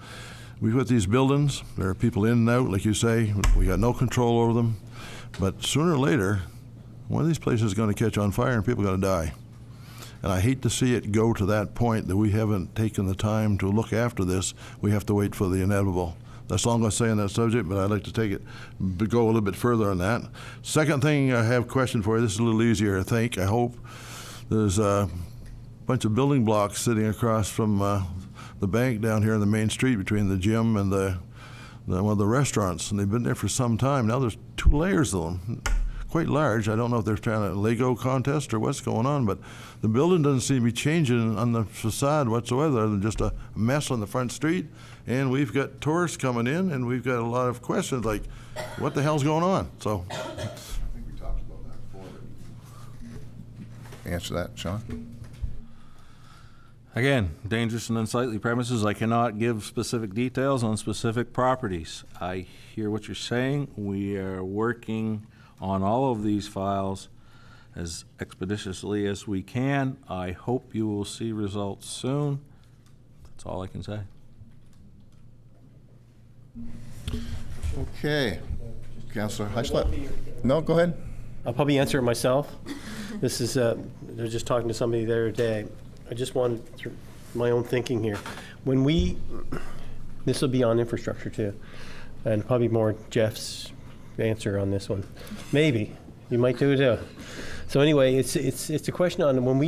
We've got these buildings, there are people in and out, like you say, we got no control over them, but sooner or later, one of these places is going to catch on fire and people are going to die. And I hate to see it go to that point that we haven't taken the time to look after this. We have to wait for the inevitable. That's all I'm going to say on that subject, but I'd like to go a little bit further on that. Second thing I have a question for you, this is a little easier, I think, I hope. There's a bunch of building blocks sitting across from the bank down here on the main street between the gym and one of the restaurants, and they've been there for some time. Now there's 2 layers of them, quite large. I don't know if they're trying a Lego contest or what's going on, but the building doesn't seem to be changing on the facade whatsoever, other than just a mess on the front street. And we've got tourists coming in, and we've got a lot of questions like, what the hell's going on? So, I think we talked about that before. Answer that, Sean? Again, dangerous and unsightly premises, I cannot give specific details on specific properties. I hear what you're saying. We are working on all of these files as expeditiously as we can. I hope you will see results soon. That's all I can say. Okay. Councillor Heislip? No, go ahead. I'll probably answer it myself. This is, I was just talking to somebody the other day. I just wanted my own thinking here. This will be on infrastructure too, and probably more Jeff's answer on this one. Maybe, you might do it too. So anyway, it's a question on when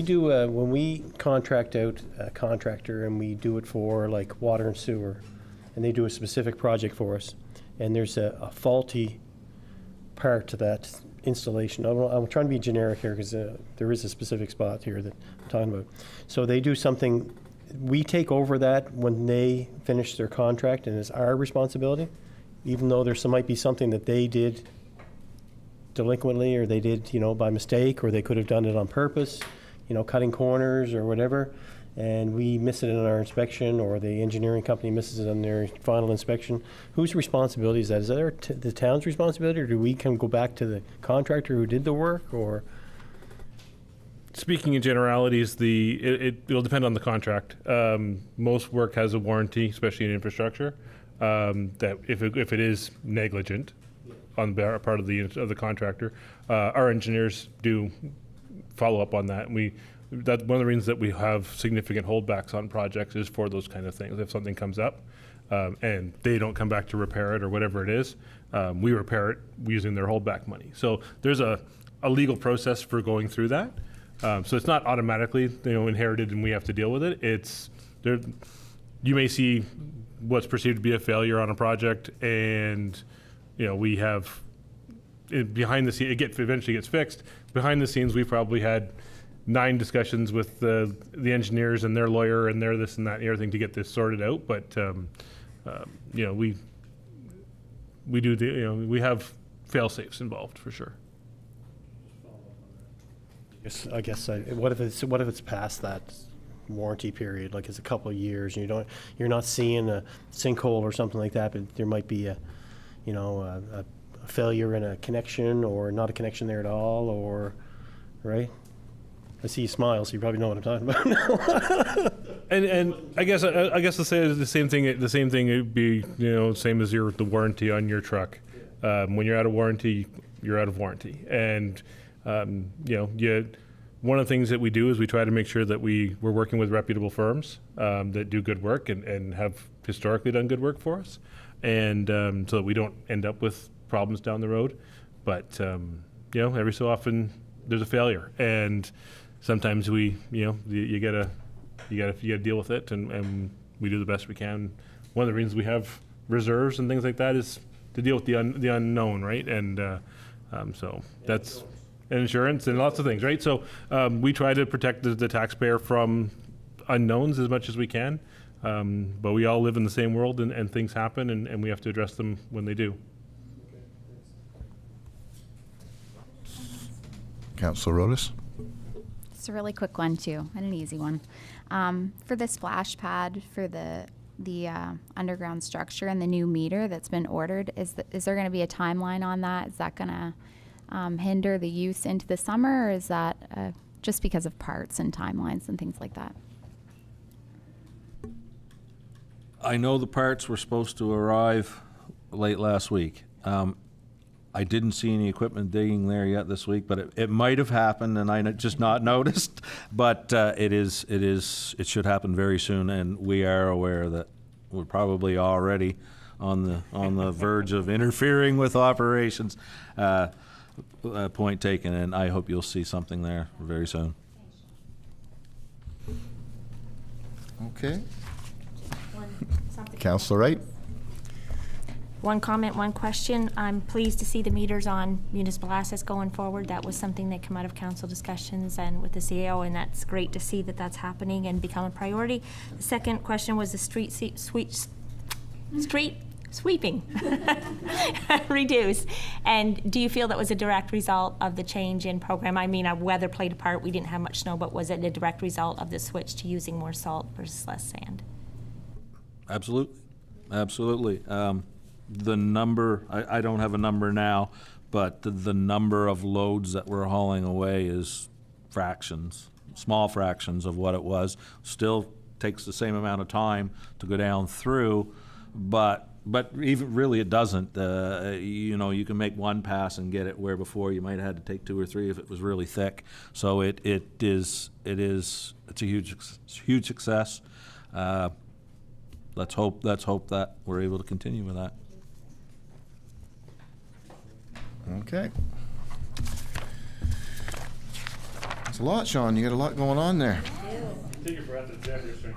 we contract out a contractor and we do it for like water and sewer, and they do a specific project for us, and there's a faulty part to that installation. I'm trying to be generic here because there is a specific spot here that I'm talking about. So they do something, we take over that when they finish their contract, and it's our responsibility, even though might be something that they did delinquently, or they did, by mistake, or they could have done it on purpose, cutting corners or whatever, and we miss it in our inspection, or the engineering company misses it on their final inspection. Whose responsibility is that? Is that the town's responsibility, or do we go back to the contractor who did the work, or? Speaking in generalities, it'll depend on the contract. Most work has a warranty, especially in infrastructure, that if it is negligent on the part of the contractor, our engineers do follow up on that. That's one of the reasons that we have significant holdbacks on projects is for those kind of things. If something comes up and they don't come back to repair it or whatever it is, we repair it using their holdback money. So there's a legal process for going through that. So it's not automatically inherited and we have to deal with it. You may see what's perceived to be a failure on a project, and we have behind the scenes, eventually gets fixed. Behind the scenes, we probably had 9 discussions with the engineers and their lawyer and their this and that and everything to get this sorted out. But we have fail safes involved for sure. I guess what if it's past that warranty period, like it's a couple of years, and you're not seeing a sinkhole or something like that, but there might be a failure in a connection, or not a connection there at all, or right? I see you smile, so you probably know what I'm talking about now. And I guess to say the same thing. The same thing would be same as the warranty on your truck. When you're out of warranty, you're out of warranty, and one of the things that we do is we try to make sure that we're working with reputable firms that do good work and have historically done good work for us, and so that we don't end up with problems down the road. But every so often there's a failure, and sometimes you gotta deal with it, and we do the best we can. One of the reasons we have reserves and things like that is to deal with the unknown, right? And so that's insurance and lots of things, right? So we try to protect the taxpayer from unknowns as much as we can, but we all live in the same world, and things happen, and we have to address them when they do. Councillor Rodas? It's a really quick one too, and an easy one. For the splash pad for the the underground structure and the new meter that's been ordered, is there going to be a timeline on that? Is that going to hinder the use into the summer, or is that just because of parts and timelines and things like that? I know the parts were supposed to arrive late last week. I didn't see any equipment digging there yet this week, but it might have happened and I just not noticed. But it should happen very soon, and we are aware that we're probably already on the verge of interfering with operations. Point taken, and I hope you'll see something there very soon. Okay. Councillor Wright? One comment, one question. I'm pleased to see the meters on municipal assets going forward. That was something that came out of council discussions and with the CAO, and that's great to see that that's happening and become a priority. The second question was the street sweeping reduced. And do you feel that was a direct result of the change in program? I mean, our weather played a part. We didn't have much snow, but was it a direct result of the switch to using more salt versus less sand? Absolutely. The number, I don't have a number now, but the number of loads that we're hauling away is fractions, small fractions of what it was. Still takes the same amount of time to go down through, but even really it doesn't. You can make one pass and get it where before you might have had to take 2 or 3 if it was really thick. So it's a huge success. Let's hope that we're able to continue with that. Okay. That's a lot, Sean. You got a lot going on there. Take your breath, it's Xander's turn.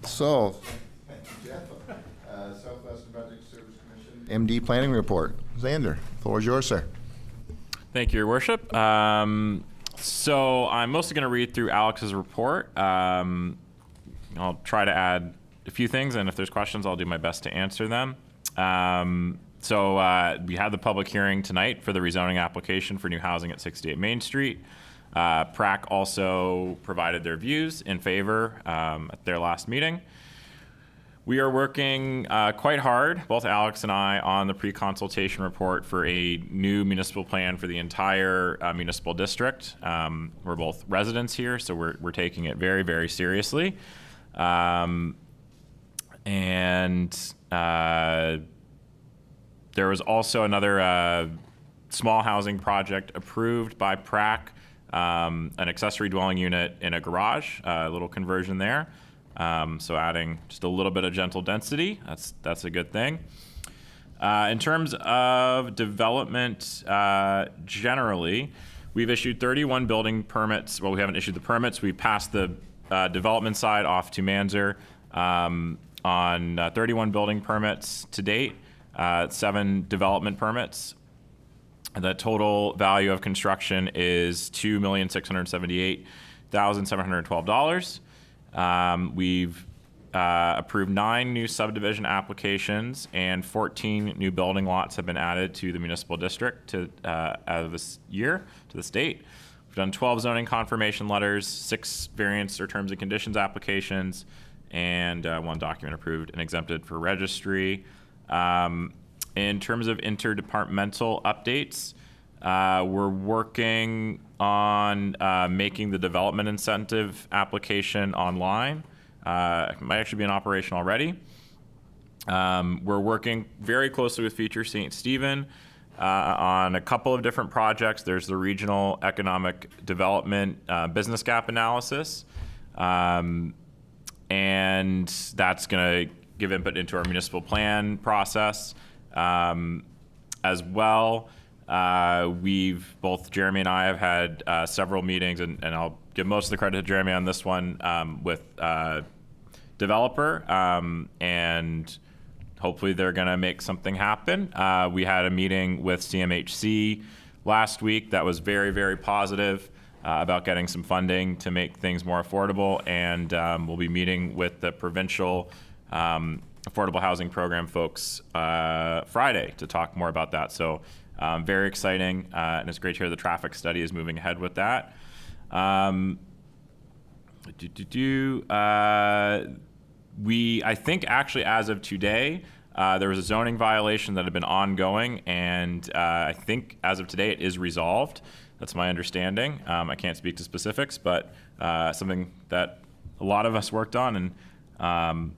So, Southwestern Project Service Commission, MD Planning Report. Xander, floor is yours, sir. Thank you, Your Worship. So I'm mostly going to read through Alex's report. I'll try to add a few things, and if there's questions, I'll do my best to answer them. So we had the public hearing tonight for the rezoning application for new housing at 68 Main Street. PRAC also provided their views in favor at their last meeting. We are working quite hard, both Alex and I, on the pre-consultation report for a new municipal plan for the entire municipal district. We're both residents here, so we're taking it very, very seriously. There was also another small housing project approved by PRAC, an accessory dwelling unit in a garage, a little conversion there. So adding just a little bit of gentle density, that's a good thing. In terms of development generally, we've issued 31 building permits. Well, we haven't issued the permits. We passed the development side off to Manzer on 31 building permits to date, 7 development permits. The total value of construction is $2,678,712. We've approved 9 new subdivision applications, and 14 new building lots have been added to the municipal district out of this year to the state. We've done 12 zoning confirmation letters, 6 variance or terms and conditions applications, and 1 document approved and exempted for registry. In terms of interdepartmental updates, we're working on making the development incentive application online. It might actually be in operation already. We're working very closely with Future St. Stephen on a couple of different projects. There's the Regional Economic Development Business Gap Analysis, and that's going to give input into our municipal plan process. As well, both Jeremy and I have had several meetings, and I'll give most of the credit to Jeremy on this one, with developer, and hopefully they're going to make something happen. We had a meeting with CMHC last week that was very, very positive about getting some funding to make things more affordable, and we'll be meeting with the provincial affordable housing program folks Friday to talk more about that. So very exciting, and it's great to hear the traffic study is moving ahead with that. I think actually as of today, there was a zoning violation that had been ongoing, and I think as of today it is resolved. That's my understanding. I can't speak to specifics, but something that a lot of us worked on and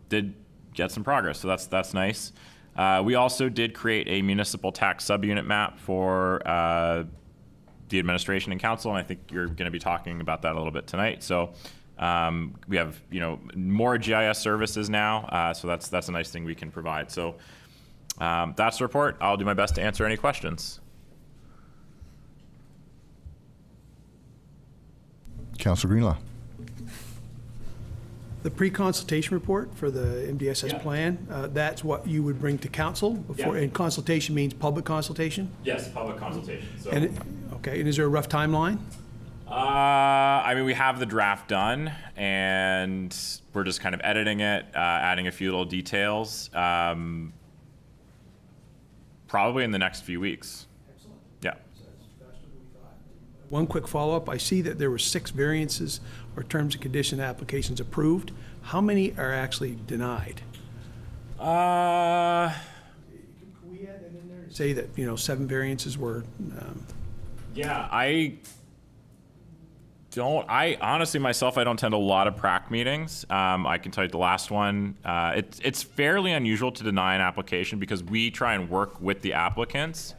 did get some progress, so that's nice. We also did create a municipal tax subunit map for the administration and council, and I think you're going to be talking about that a little bit tonight. So we have more GIS services now, so that's a nice thing we can provide. So that's the report. I'll do my best to answer any questions. Councilor Greenlaw. The pre-consultation report for the MDSS plan, that's what you would bring to council before, and consultation means public consultation? Yes, public consultation. So. Okay, and is there a rough timeline? I mean, we have the draft done, and we're just kind of editing it, adding a few little details, probably in the next few weeks. Excellent. Yeah. One quick follow-up, I see that there were 6 variances or terms and condition applications approved. How many are actually denied? Can we add that in there? Say that, 7 variances were... Yeah, I honestly myself, I don't attend a lot of PRAC meetings. I can tell you the last one, it's fairly unusual to deny an application because we try and work with the applicants,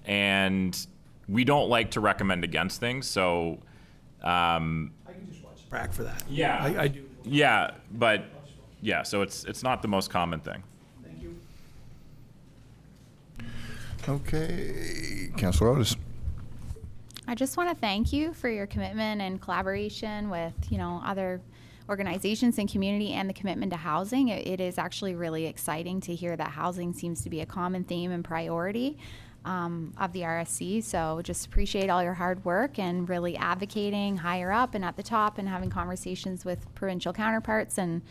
and we don't like to recommend against things. So I can just watch PRAC for that. Yeah, I do. Yeah, but yeah, so it's not the most common thing. Thank you. Okay, Councilor Otis. I just want to thank you for your commitment and collaboration with, other organizations and community, and the commitment to housing. It is actually really exciting to hear that housing seems to be a common theme and priority of the RSC. So just appreciate all your hard work and really advocating higher up and at the top and having conversations with provincial counterparts. And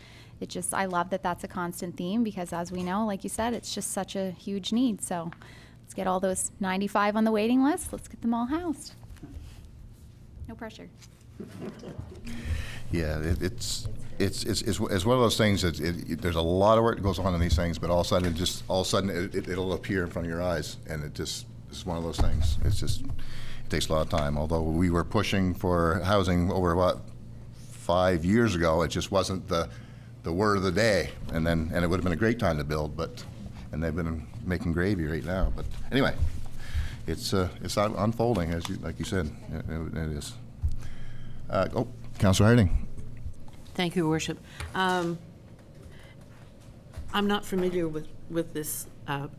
I love that that's a constant theme because, as we know, like you said, it's just such a huge need. So let's get all those 95 on the waiting list. Let's get them all housed. No pressure. Yeah, it's one of those things that there's a lot of work that goes on in these things, but all of a sudden it'll appear in front of your eyes, and it's one of those things. It takes a lot of time. Although we were pushing for housing over 5 years ago, it just wasn't the word of the day, and it would have been a great time to build, and they've been making gravy right now. But anyway. It's unfolding, like you said. It is. Councilor Harding. Thank you, Worship. I'm not familiar with this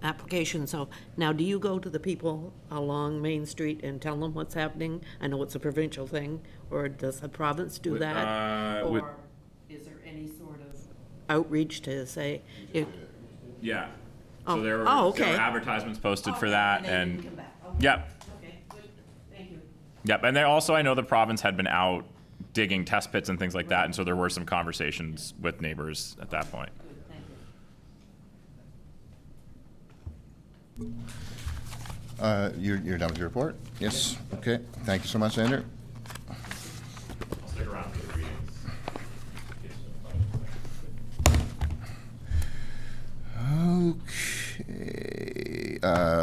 application, so now do you go to the people along Main Street and tell them what's happening? I know it's a provincial thing, or does the province do that? Or is there any sort of outreach to say? Yeah. So there were okay. Advertisements posted for that, and come back. Yep. Okay, good. Thank you. Yep, and I know the province had been out digging test pits and things like that, and so there were some conversations with neighbors at that point. Good, thank you. You're done with your report? Yes. Okay. Thank you so much, Andrew. I'll stick around for the readings. Okay.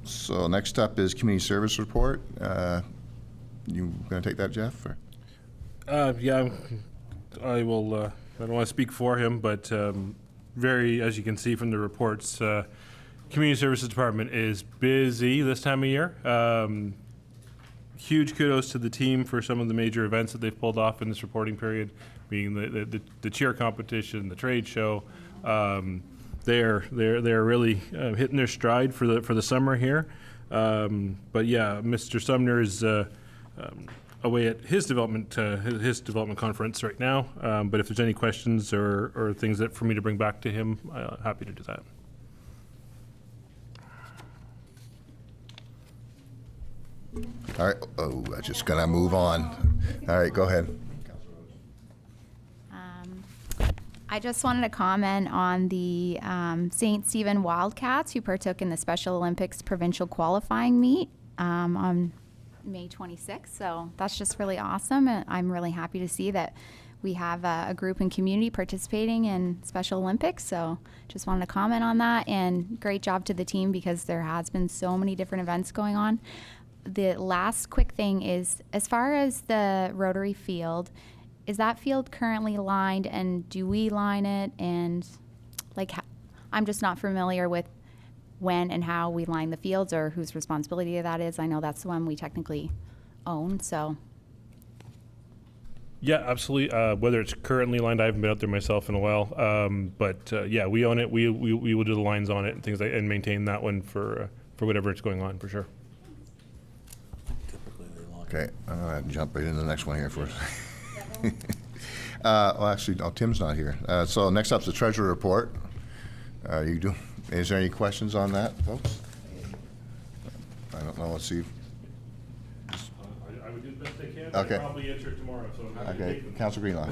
So next up is community service report. You going to take that, Jeff? Or? Yeah, I will. I don't want to speak for him, but as you can see from the reports, Community Services Department is busy this time of year. Huge kudos to the team for some of the major events that they've pulled off in this reporting period, being the cheer competition, the trade show. They're really hitting their stride for the summer here. But yeah, Mr. Sumner is away at his development conference right now. But if there's any questions or things that for me to bring back to him, happy to do that. All right. Oh, I'm just going to move on. All right, go ahead. I just wanted to comment on the St. Stephen Wildcats who partook in the Special Olympics provincial qualifying meet on May 26th. So that's just really awesome. And I'm really happy to see that we have a group and community participating in Special Olympics. So just wanted to comment on that, and great job to the team because there has been so many different events going on. The last quick thing is, as far as the Rotary field, is that field currently lined, and do we line it? And like, I'm just not familiar with when and how we line the fields or whose responsibility that is. I know that's the one we technically own, so. Yeah, absolutely. Whether it's currently lined, I haven't been out there myself in a while. But yeah, we own it. We will do the lines on it and things like, and maintain that one for whatever it's going on, for sure. Okay, I'm gonna jump right into the next one here first. Well, actually, no, Tim's not here. So next up's the treasurer report. Is there any questions on that, folks? I don't know. Let's see. I would do the best I can. Okay. I'll probably answer it tomorrow, so I'm happy to Okay, take them. Councilor Greenlaw.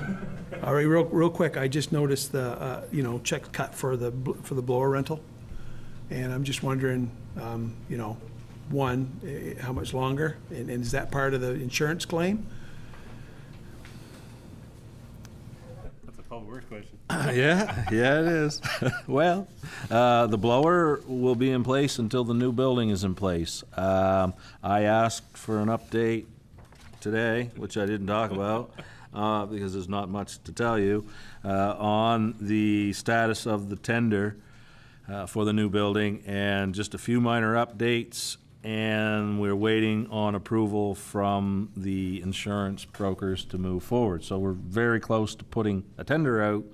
All right, real quick, I just noticed the, check cut for the blower rental. And I'm just wondering, one, how much longer? And is that part of the insurance claim? That's a probably worse question. Yeah, it is. Well, the blower will be in place until the new building is in place. I asked for an update today, which I didn't talk about, because there's not much to tell you, on the status of the tender for the new building, and just a few minor updates, and we're waiting on approval from the insurance brokers to move forward. So we're very close to putting a tender out,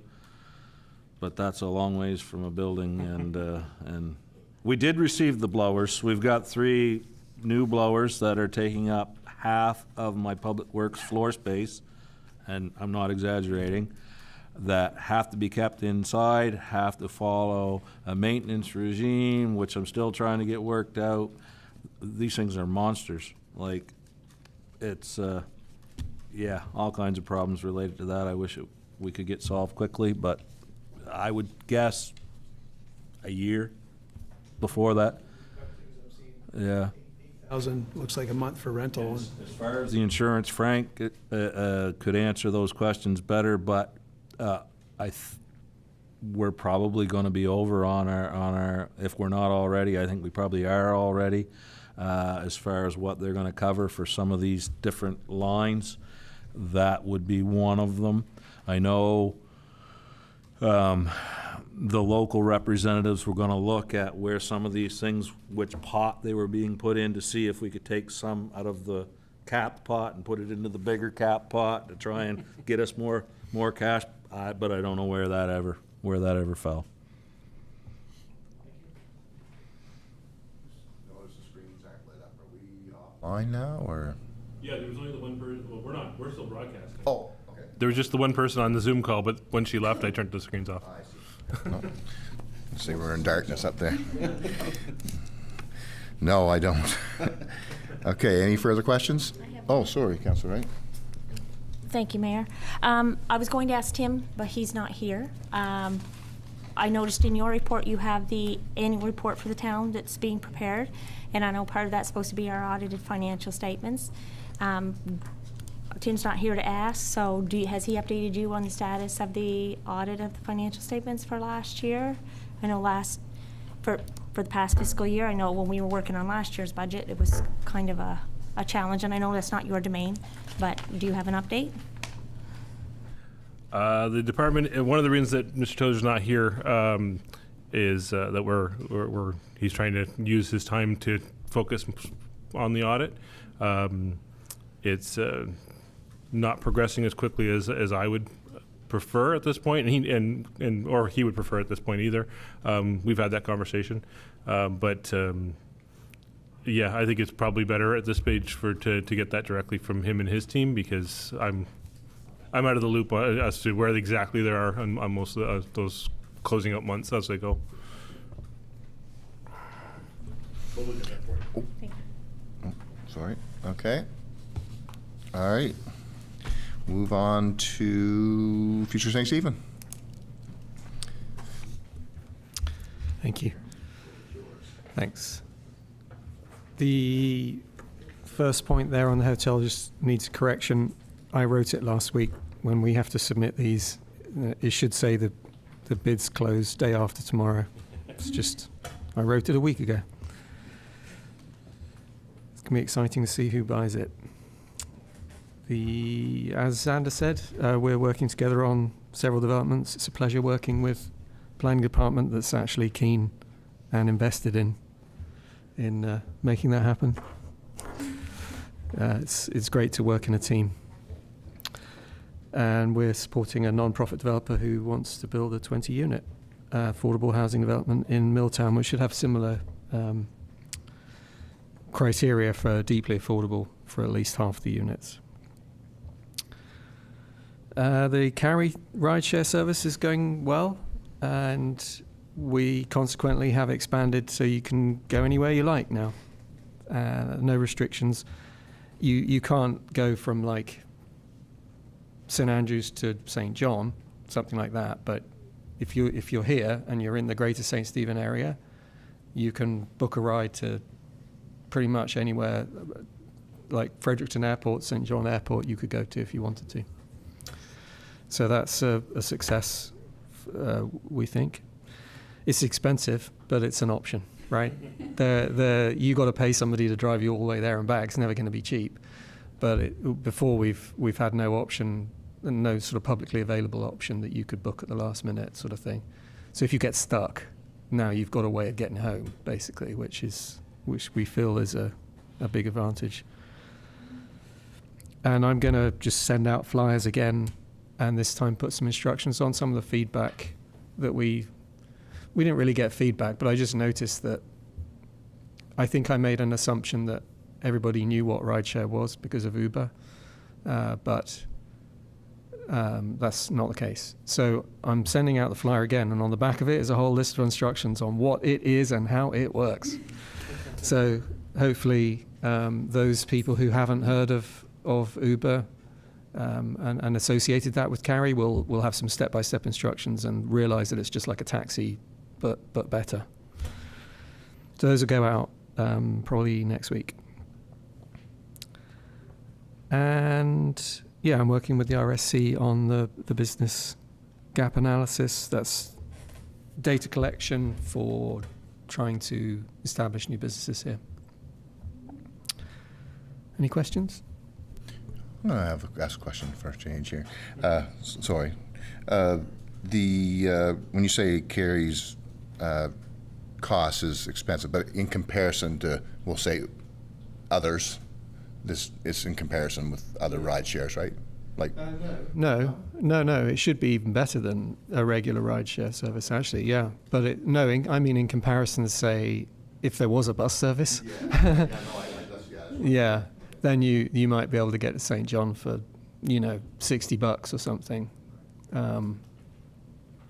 but that's a long ways from a building, and we did receive the blowers. We've got 3 new blowers that are taking up half of my public works floor space, and I'm not exaggerating, that have to be kept inside, have to follow a maintenance regime, which I'm still trying to get worked out. These things are monsters. Like, it's, all kinds of problems related to that. I wish we could get solved quickly, but I would guess a year before that. Yeah. 8,000 looks like a month for rental. As far as the insurance, Frank could answer those questions better, but we're probably going to be over on our, if we're not already, I think we probably are already, as far as what they're going to cover for some of these different lines. That would be one of them. I know the local representatives were going to look at where some of these things, which pot they were being put in, to see if we could take some out of the cap pot and put it into the bigger cap pot to try and get us more cash. But I don't know where that ever fell. Notice the screens aren't lit up. Are we offline now, or? Yeah, there was only the one person, well, we're still broadcasting. Oh, okay. There was just the one person on the Zoom call, but when she left, I turned the screens off. I see. No. See, we're in darkness up there. No, I don't. Okay, any further questions? Oh, sorry, Councilor Wright. Thank you, Mayor. I was going to ask Tim, but he's not here. I noticed in your report you have the annual report for the town that's being prepared, and I know part of that's supposed to be our audited financial statements. Tim's not here to ask, so has he updated you on the status of the audit of the financial statements for last year? I know for the past fiscal year, I know when we were working on last year's budget, it was kind of a challenge, and I know that's not your domain, but do you have an update? The department, one of the reasons that Mr. Tozer's not here is that he's trying to use his time to focus on the audit. It's not progressing as quickly as I would prefer at this point, and or he would prefer at this point either. We've had that conversation, but yeah, I think it's probably better at this stage to get that directly from him and his team, because I'm out of the loop as to where exactly they are on most of those closing out months as they go. Sorry. Okay. All right. Move on to Future St. Stephen. Thank you. Thanks. The first point there on the hotel just needs correction. I wrote it last week. When we have to submit these, it should say the bids close day after tomorrow. It's just, I wrote it a week ago. It's going to be exciting to see who buys it. As Xander said, we're working together on several developments. It's a pleasure working with planning department that's actually keen and invested in making that happen. It's great to work in a team. And we're supporting a non-profit developer who wants to build a 20-unit affordable housing development in Milltown, which should have similar criteria for deeply affordable for at least half the units. The Carry rideshare service is going well, and we consequently have expanded so you can go anywhere you like now. No restrictions. You can't go from like St Andrews to St John, something like that. But if you're here and you're in the Greater St Stephen area, you can book a ride to pretty much anywhere, like Fredericton Airport, St John Airport. You could go to if you wanted to. So that's a success, we think. It's expensive, but it's an option, right? You got to pay somebody to drive you all the way there and back. It's never going to be cheap. But before we've had no option, no sort of publicly available option that you could book at the last minute sort of thing. So if you get stuck, now you've got a way of getting home, basically, which we feel is a big advantage. And I'm going to just send out flyers again, and this time put some instructions on some of the feedback that we didn't really get feedback, but I just noticed that I think I made an assumption that everybody knew what rideshare was because of Uber, but that's not the case. So I'm sending out the flyer again, and on the back of it is a whole list of instructions on what it is and how it works. So hopefully those people who haven't heard of Uber and associated that with Carry will have some step-by-step instructions and realize that it's just like a taxi, but better. So those will go out probably next week. And yeah, I'm working with the RSC on the business gap analysis. That's data collection for trying to establish new businesses here. Any questions? I have to ask a question for a change here. Sorry. When you say Carrie's cost is expensive, but in comparison to, we'll say, others, this is in comparison with other ride shares, right? Like No. It should be even better than a regular rideshare service, actually. Yeah, but I mean in comparison to, say, if there was a bus service. Yeah, then you might be able to get to St John for, $60 or something.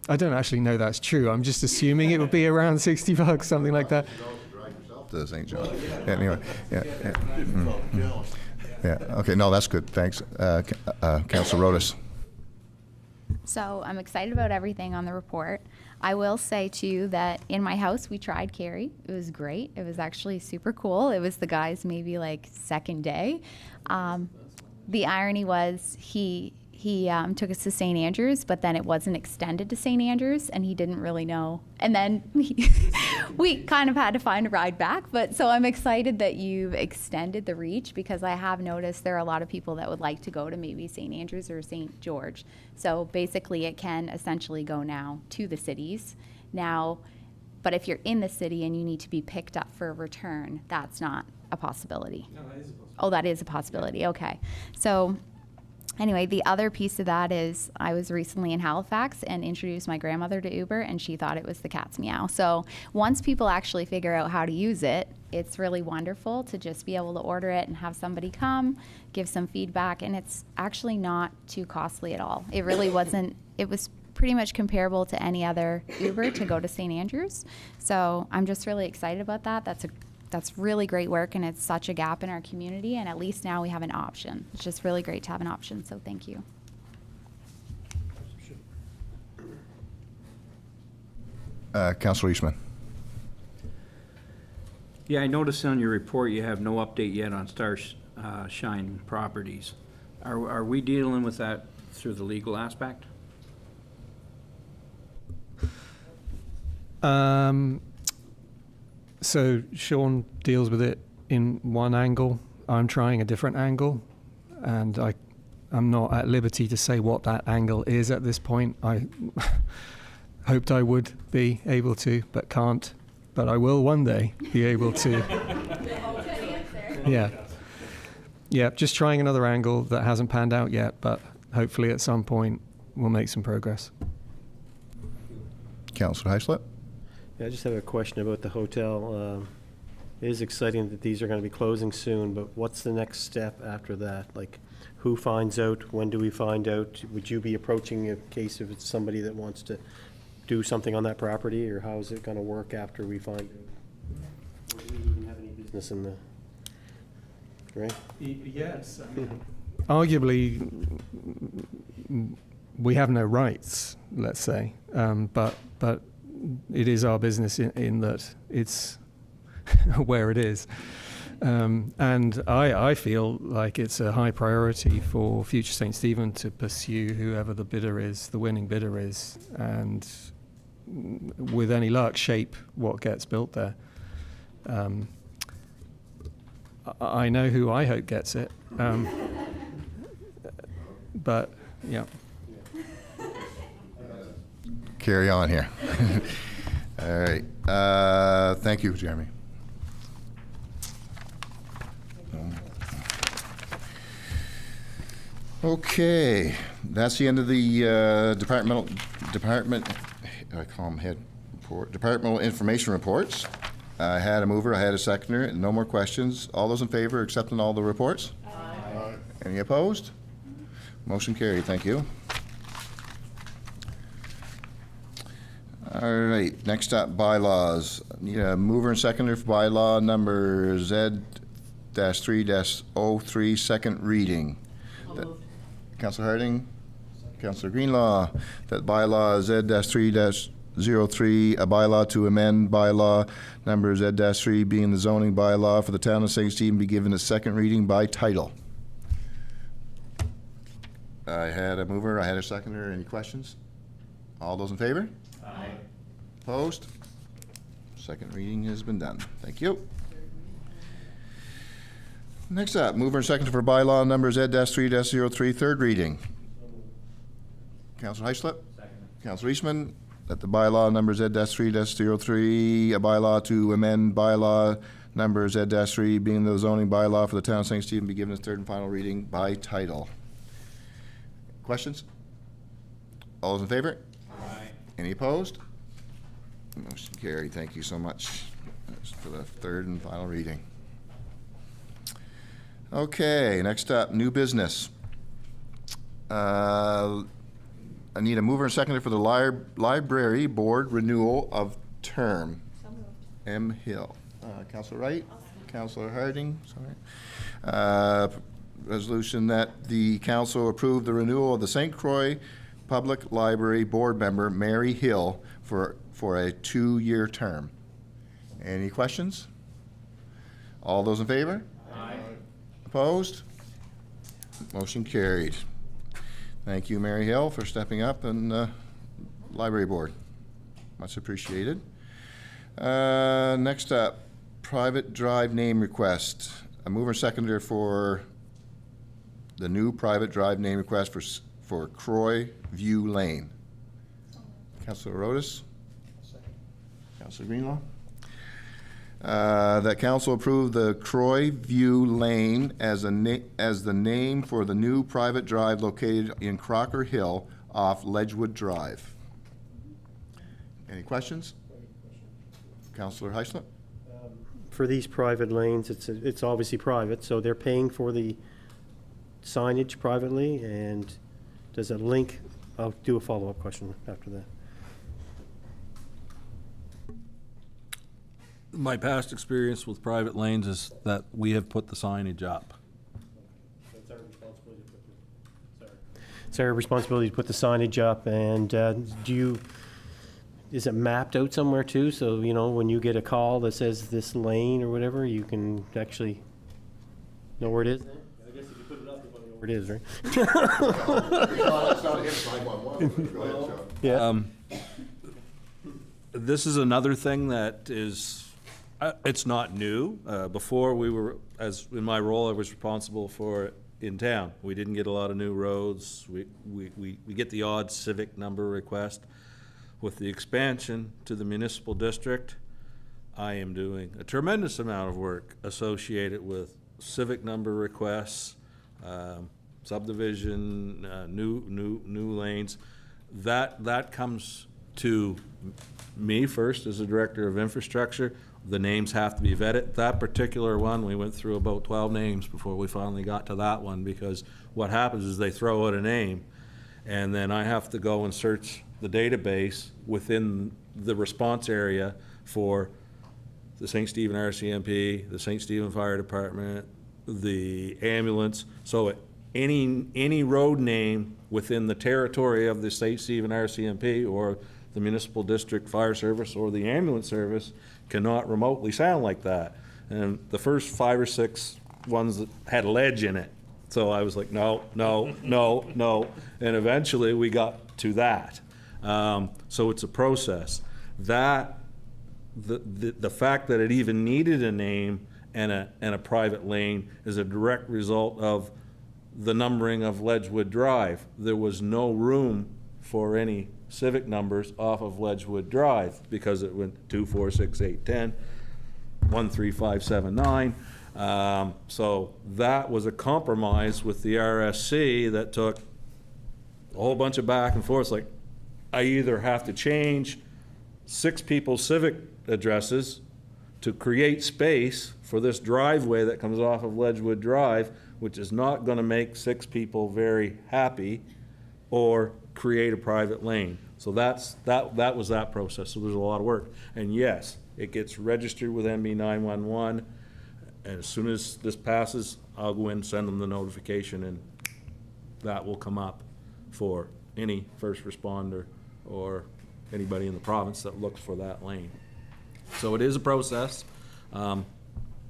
I don't actually know that's true. I'm just assuming it would be around $60, something like that. To St. John. Anyway, yeah. Yeah. Okay. No, that's good. Thanks, Councilor Rodas. So I'm excited about everything on the report. I will say, too, that in my house, we tried Carry. It was great. It was actually super cool. It was the guy's maybe like second day. The irony was he took us to St. Andrews, but then it wasn't extended to St. Andrews, and he didn't really know. And then we kind of had to find a ride back. But so I'm excited that you've extended the reach, because I have noticed there are a lot of people that would like to go to maybe St. Andrews or St. George. So basically it can essentially go now to the cities. Now, but if you're in the city and you need to be picked up for a return, that's not a possibility. No, that is a possibility. Oh, that is a possibility. Okay. So anyway, the other piece of that is I was recently in Halifax and introduced my grandmother to Uber, and she thought it was the cat's meow. So once people actually figure out how to use it, it's really wonderful to just be able to order it and have somebody come, give some feedback, and it's actually not too costly at all. It really wasn't. It was pretty much comparable to any other Uber to go to St. Andrews. So I'm just really excited about that. That's really great work, and it's such a gap in our community, and at least now we have an option. It's just really great to have an option, so thank you. Councilor Eastman. Yeah, I noticed on your report you have no update yet on Shine Properties. Are we dealing with that through the legal aspect? So Sean deals with it in one angle. I'm trying a different angle, and I'm not at liberty to say what that angle is at this point. I hoped I would be able to, but can't. But I will one day be able to. Yeah. Yeah, just trying another angle that hasn't panned out yet, but hopefully at some point we'll make some progress. Councillor Heislip? Yeah, I just have a question about the hotel. It is exciting that these are going to be closing soon, but what's the next step after that? Like, who finds out? When do we find out? Would you be approaching a case if it's somebody that wants to do something on that property, or how is it going to work after we find out? Or do we even have any business in the, right? Yes. Arguably, we have no rights, let's say, but it is our business in that it's where it is. And I feel like it's a high priority for Future St. Stephen to pursue whoever the bidder is, the winning bidder is, and with any luck, shape what gets built there. I know who I hope gets it, but yeah. Carry on here. All right. Thank you, Jeremy. Okay, that's the end of the departmental information reports. I had a mover, I had a seconder, no more questions. All those in favor accepting all the reports? Aye. Any opposed? Motion carried, thank you. All right, next up, bylaws. Need a mover and seconder for bylaw number Z-3-03, second reading. Councillor Harding, Councillor Greenlaw, that bylaw Z-3-03, a bylaw to amend bylaw number Z-3 being the zoning bylaw for the town of St. Stephen, be given a second reading by title. I had a mover, I had a seconder. Any questions? All those in favor? Aye. Opposed? Second reading has been done. Thank you. Next up, mover and seconder for bylaw number Z-3-03, third reading. Councillor Heislip? Second. Councillor Eastman, that the bylaw number Z-3-03, a bylaw to amend bylaw number Z-3 being the zoning bylaw for the town of St. Stephen, be given its third and final reading by title. Questions? All those in favor? Aye. Any opposed? Motion carried. Thank you so much. That's for the third and final reading. Okay, next up, new business. I need a mover and seconder for the library board renewal of term. So moved. M. Hill. Councillor Wright? Councillor Harding, sorry. Resolution that the council approve the renewal of the St. Croix Public Library board member Mary Hill for a 2-year term. Any questions? All those in favor? Aye. Opposed? Motion carried. Thank you, Mary Hill, for stepping up and library board. Much appreciated. Next up, private drive name request. A mover seconder for the new private drive name request for Croy View Lane. Councillor Rodas? Councillor Greenlaw? That council approve the Croy View Lane as the name for the new private drive located in Crocker Hill off Ledgewood Drive. Any questions? Councillor Heislip? For these private lanes, it's obviously private, so they're paying for the signage privately, and does it link? I'll do a follow-up question after that. My past experience with private lanes is that we have put the signage up. It's our responsibility to put the, it's our responsibility to put the signage up, and do is it mapped out somewhere too? So, you know, when you get a call that says this lane or whatever, you can actually know where it is? I guess if you put it up, you know where it is, right? Yeah. This is another thing that is, it's not new. Before we were, as in my role, I was responsible for it in town. We didn't get a lot of new roads. We get the odd civic number request. With the expansion to the municipal district, I am doing a tremendous amount of work associated with civic number requests, subdivision, new lanes. That comes to me first as the director of infrastructure. The names have to be vetted. That particular one, we went through about 12 names before we finally got to that one, because what happens is they throw out a name, and then I have to go and search the database within the response area for the St. Stephen RCMP, the St. Stephen Fire Department, the ambulance. So any road name within the territory of the St. Stephen RCMP or the Municipal District Fire Service or the ambulance service cannot remotely sound like that. And the first 5 or 6 ones that had ledge in it. So I was like, no. And eventually we got to that. So it's a process. That, the fact that it even needed a name and a private lane is a direct result of the numbering of Ledgewood Drive. There was no room for any civic numbers off of Ledgewood Drive because it went 2, 4, 6, 8, 10, 1, 3, 5, 7, 9. So that was a compromise with the RSC that took a whole bunch of back and forth. Like, I either have to change 6 people's civic addresses to create space for this driveway that comes off of Ledgewood Drive, which is not going to make 6 people very happy, or create a private lane. So that was that process. So there's a lot of work. And yes, it gets registered with MB 911. And as soon as this passes, I'll go in and send them the notification, and that will come up for any first responder or anybody in the province that looks for that lane. So it is a process.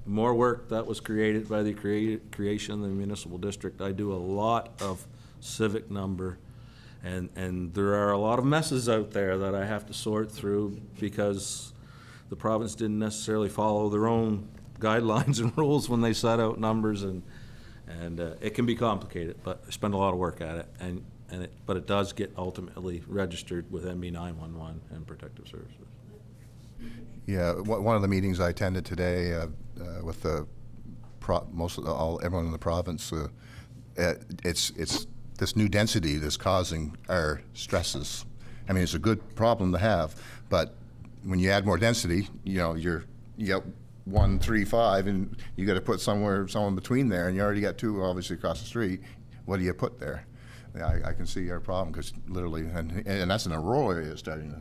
More work that was created by the creation of the municipal district. I do a lot of civic number, and there are a lot of messes out there that I have to sort through because the province didn't necessarily follow their own guidelines and rules when they set out numbers, and it can be complicated, but I spend a lot of work at it, but it does get ultimately registered with MB 911 and Protective Services. Yeah, one of the meetings I attended today with the everyone in the province, it's this new density that's causing our stresses. I mean, it's a good problem to have, but when you add more density, you get 1, 3, 5, and you got to put someone between there, and you already got 2 obviously across the street. What do you put there? Yeah, I can see our problem because literally, and that's in a rural area starting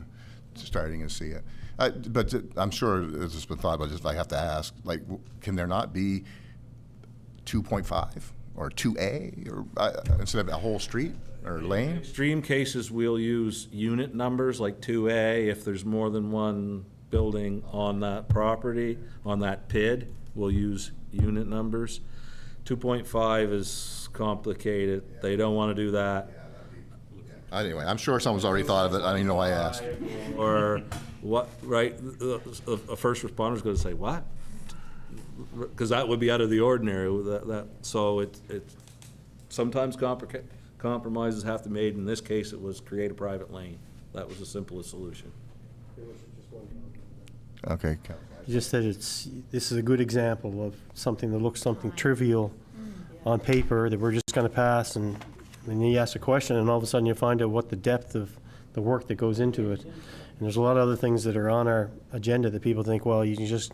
to see it. But I'm sure this has been thought about. Just I have to ask, like, can there not be 2.5 or 2A or instead of a whole street or lane? In extreme cases, we'll use unit numbers like 2A if there's more than one building on that property, on that PID. We'll use unit numbers. 2.5 is complicated. They don't want to do that. Anyway, I'm sure someone's already thought of it. I don't even know why I asked. Or what, right? A first responder's going to say, what? Because that would be out of the ordinary. So it sometimes compromises have to be made. In this case, it was create a private lane. That was the simplest solution. Okay. You just said this is a good example of something that looks something trivial on paper that we're just going to pass, and then you ask a question, and all of a sudden you find out what the depth of the work that goes into it. And there's a lot of other things that are on our agenda that people think, well, you can just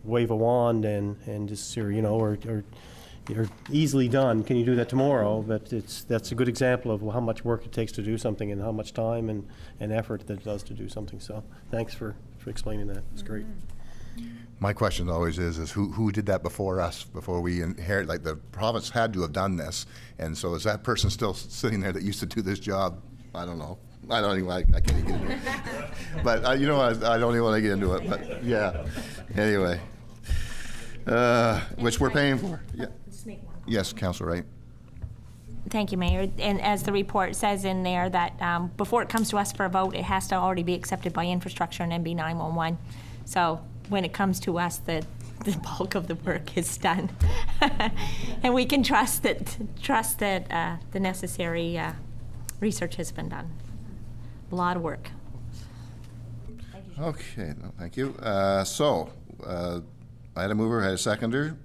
wave a wand and just, or you're easily done. Can you do that tomorrow? But that's a good example of how much work it takes to do something and how much time and effort that it does to do something. So thanks for explaining that. It's great. My question always is who did that before us, before we inherit, like the province had to have done this, and so is that person still sitting there that used to do this job? I don't know. I don't even, I can't even get into it. But you know what, I don't even want to get into it, but yeah. Anyway, which we're paying for. Yeah. Just make one. Yes, Councilor Wright. Thank you, Mayor. And as the report says in there, that before it comes to us for a vote, it has to already be accepted by infrastructure and MB 911. So when it comes to us, the bulk of the work is done. And we can trust that the necessary research has been done. A lot of work. Okay, no, thank you. So, I had a mover, I had a seconder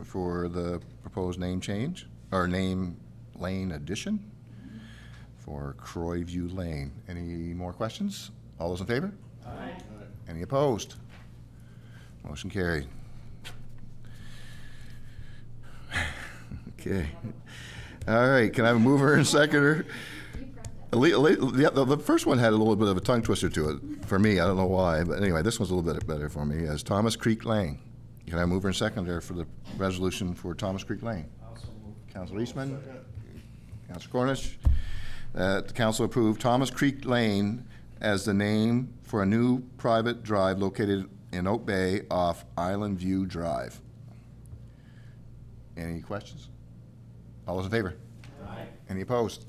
for the proposed name change, or name lane addition for Croyview Lane. Any more questions? All those in favor? Aye. Any opposed? Motion carried. Okay. All right, can I have a mover and seconder? The first one had a little bit of a tongue twister to it for me. I don't know why, but anyway, this one's a little bit better for me. As Thomas Creek Lane. Can I move and seconder for the resolution for Thomas Creek Lane? Councilor Eastman, Councilor Cornish. The council approved Thomas Creek Lane as the name for a new private drive located in Oak Bay off Island View Drive. Any questions? All those in favor? Aye. Any opposed?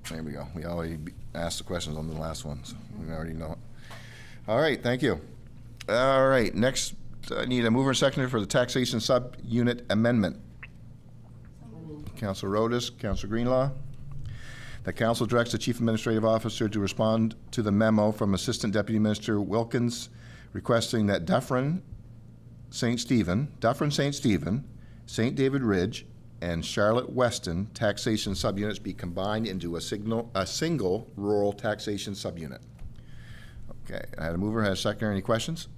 There we go. We already asked the questions on the last one, so we already know it. All right, thank you. All right, next, I need a mover and seconder for the taxation sub-unit amendment. Councilor Rodas, Councilor Greenlaw. The council directs the Chief Administrative Officer to respond to the memo from Assistant Deputy Minister Wilkins requesting that Dufferin, St. Stephen, St. David Ridge, and Charlotte Weston taxation subunits be combined into a single rural taxation subunit. Okay, I had a mover, I had a seconder. Any questions?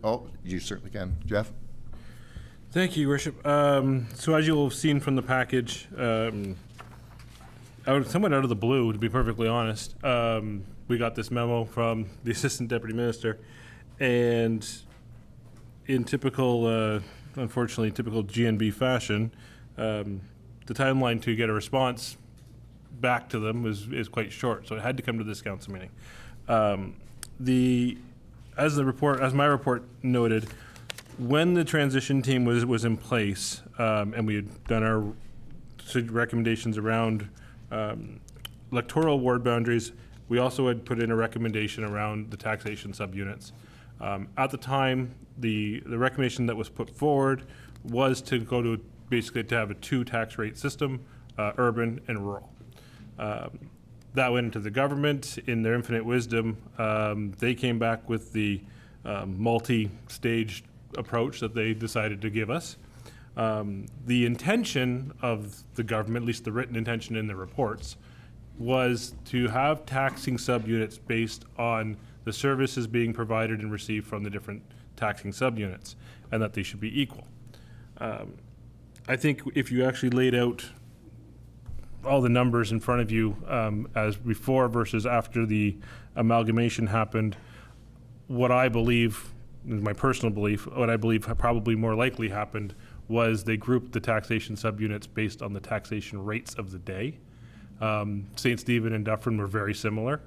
Oh, you certainly can. Jeff? Thank you, Your Worship. So as you'll have seen from the package, somewhat out of the blue, to be perfectly honest, we got this memo from the Assistant Deputy Minister, and in typical, unfortunately, typical GNB fashion, the timeline to get a response back to them is quite short, so it had to come to this council meeting. As my report noted, when the transition team was in place, and we had done our recommendations around electoral ward boundaries, we also had put in a recommendation around the taxation subunits. At the time, the recommendation that was put forward was to go to basically to have a 2 tax rate system, urban and rural. That went into the government. In their infinite wisdom, they came back with the multi-staged approach that they decided to give us. The intention of the government, at least the written intention in the reports, was to have taxing subunits based on the services being provided and received from the different taxing subunits, and that they should be equal. I think if you actually laid out all the numbers in front of you as before versus after the amalgamation happened, what I believe, my personal belief, what I believe probably more likely happened was they grouped the taxation subunits based on the taxation rates of the day. St. Stephen and Dufferin were very similar,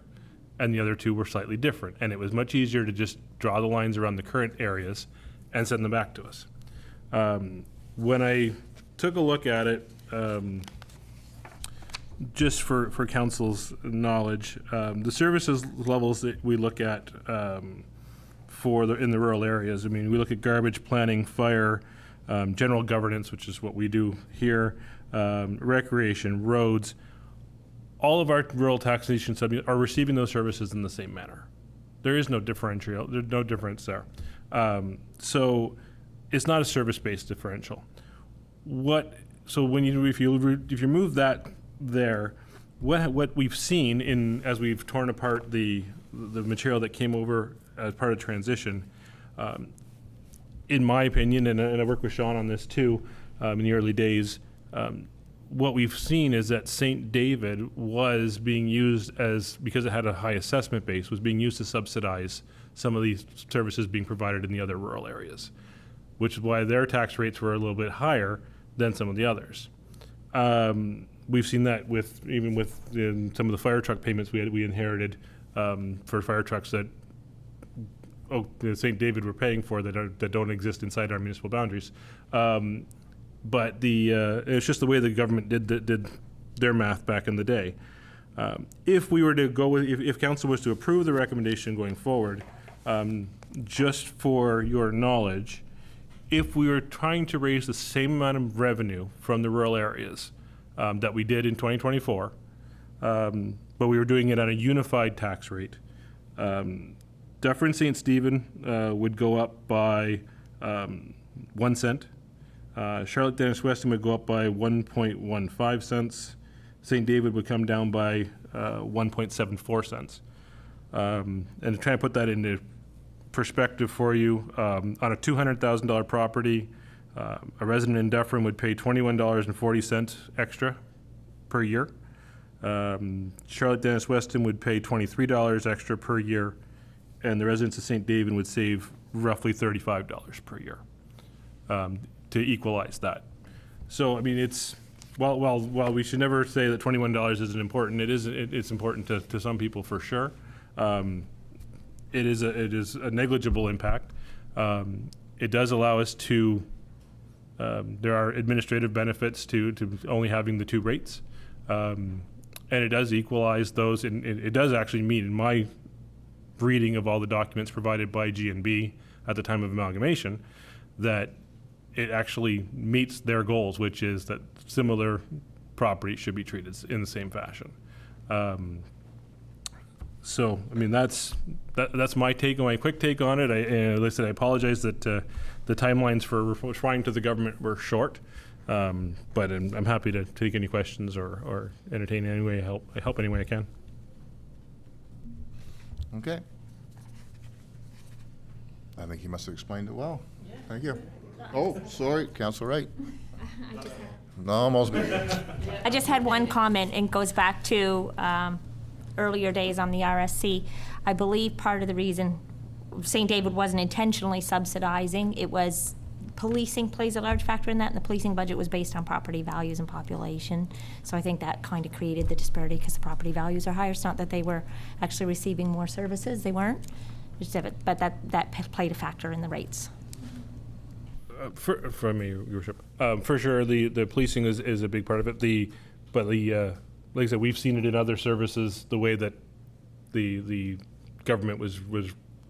and the other 2 were slightly different. And it was much easier to just draw the lines around the current areas and send them back to us. When I took a look at it, just for council's knowledge, the services levels that we look at in the rural areas, I mean, we look at garbage, planning, fire, general governance, which is what we do here, recreation, roads. All of our rural taxation subunits are receiving those services in the same manner. There is no differential. There's no difference there. So it's not a service-based differential. So if you move that there, what we've seen as we've torn apart the material that came over as part of transition, in my opinion, and I work with Sean on this too, in the early days, what we've seen is that St. David was being used because it had a high assessment base, was being used to subsidize some of these services being provided in the other rural areas, which is why their tax rates were a little bit higher than some of the others. we've seen that even with some of the fire truck payments we inherited for fire trucks that St. David were paying for that don't exist inside our municipal boundaries. But it's just the way the government did their math back in the day. If we were to go with, if council was to approve the recommendation going forward, just for your knowledge, if we were trying to raise the same amount of revenue from the rural areas that we did in 2024, but we were doing it at a unified tax rate, Dufferin St. Stephen would go up by 1 cent. Charlotte Dennis Weston would go up by 1.15 cents. St. David would come down by 1.74 cents. And to try and put that into perspective for you, on a $200,000 property, a resident in Dufferin would pay $21.40 extra per year. Charlotte Dennis Weston would pay $23 extra per year, and the residents of St. David would save roughly $35 per year to equalize that. So, I mean, it's, while we should never say that $21 isn't important, it's important to some people for sure. It is a negligible impact. It does allow us to, there are administrative benefits to only having the two rates. And it does equalize those, and it does actually mean, in my reading of all the documents provided by G&B at the time of amalgamation, that it actually meets their goals, which is that similar properties should be treated in the same fashion. So, I mean, that's my quick take on it. Like I said, I apologize that the timelines for responding to the government were short, but I'm happy to take any questions or entertain any way I help any way I can. Okay. I think he must have explained it well. Yeah. Thank you. Oh, sorry, Councilor Wright. No, almost. I just had one comment, and goes back to earlier days on the RSC. I believe part of the reason St. David wasn't intentionally subsidizing, it was policing plays a large factor in that, and the policing budget was based on property values and population. So I think that kind of created the disparity because the property values are higher. It's not that they were actually receiving more services, they weren't. But that played a factor in the rates. For me, Your Worship, for sure, the policing is a big part of it. But like I said, we've seen it in other services, the way that the government was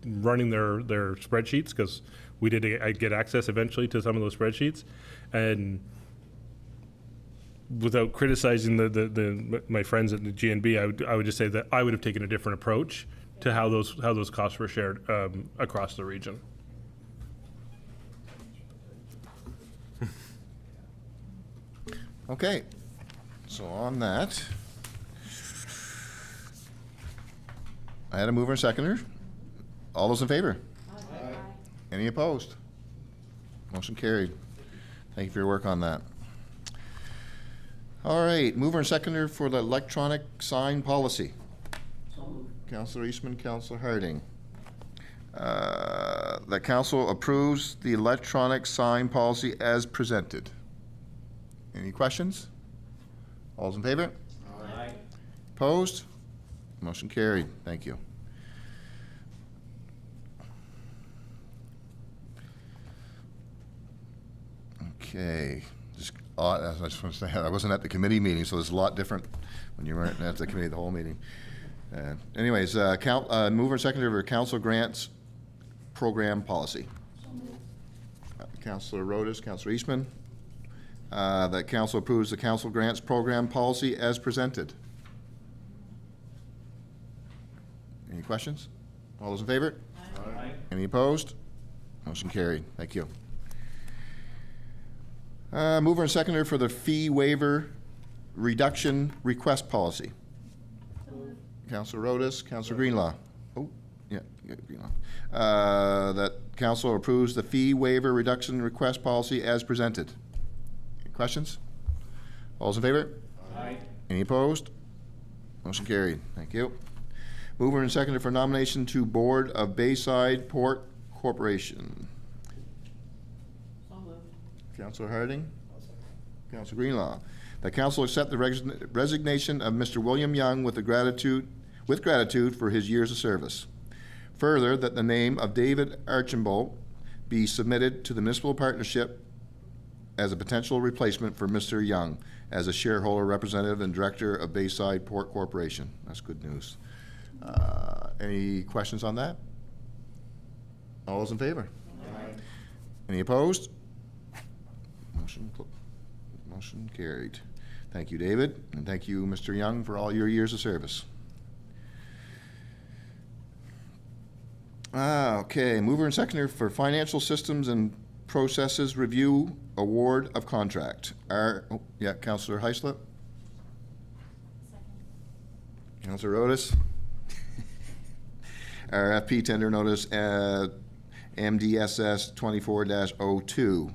running their spreadsheets, because we did get access eventually to some of those spreadsheets, and without criticizing my friends at the GNB, I would just say that I would have taken a different approach to how those costs were shared across the region. Okay, so on that, I had a mover and seconder. All those in favor? Aye. Any opposed? Motion carried. Thank you for your work on that. All right, mover and seconder for the electronic sign policy. Councilor Eastman, Councilor Harding. The council approves the electronic sign policy as presented. Any questions? All's in favor? Aye. Opposed? Motion carried. Thank you. Okay. I just want to say, I wasn't at the committee meeting, so it's a lot different when you weren't at the committee the whole meeting. Anyways, mover and seconder for council grants program policy. Councilor Rodas, Councilor Eastman. That council approves the council grants program policy as presented. Any questions? All those in favor? Aye. Any opposed? Motion carried. Thank you. Mover and seconder for the fee waiver reduction request policy. Councilor Rodas, Councilor Greenlaw. Oh, yeah, Greenlaw. That council approves the fee waiver reduction request policy as presented. Any questions? All those in favor? Aye. Any opposed? Motion carried. Thank you. Mover and seconder for nomination to Board of Bayside Port Corporation. So moved. Councilor Harding. Councilor Greenlaw. That council accept the resignation of Mr. William Young with gratitude for his years of service. Further, that the name of David Archambault be submitted to the municipal partnership as a potential replacement for Mr. Young as a shareholder representative and director of Bayside Port Corporation. That's good news. Any questions on that? All those in favor? Aye. Any opposed? Motion carried. Thank you, David, and thank you, Mr. Young, for all your years of service. Okay, mover and seconder for financial systems and processes review award of contract. Councillor Heislip. Councillor Otis. RFP tender notice MDSS 24-02.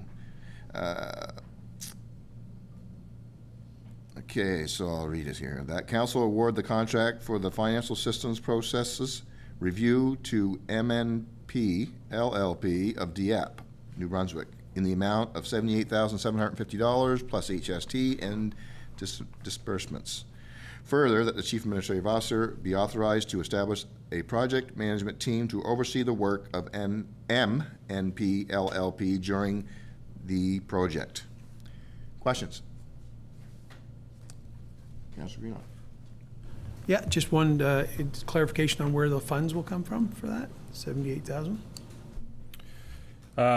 Okay, so I'll read it here. That council award the contract for the financial systems processes review to MNP LLP of Dieppe, New Brunswick, in the amount of $78,750 plus HST and disbursements. Further, that the Chief Administrative Officer be authorized to establish a project management team to oversee the work of MNP LLP during the project. Questions? Councilor Greenough. Yeah, just one clarification on where the funds will come from for that, 78,000?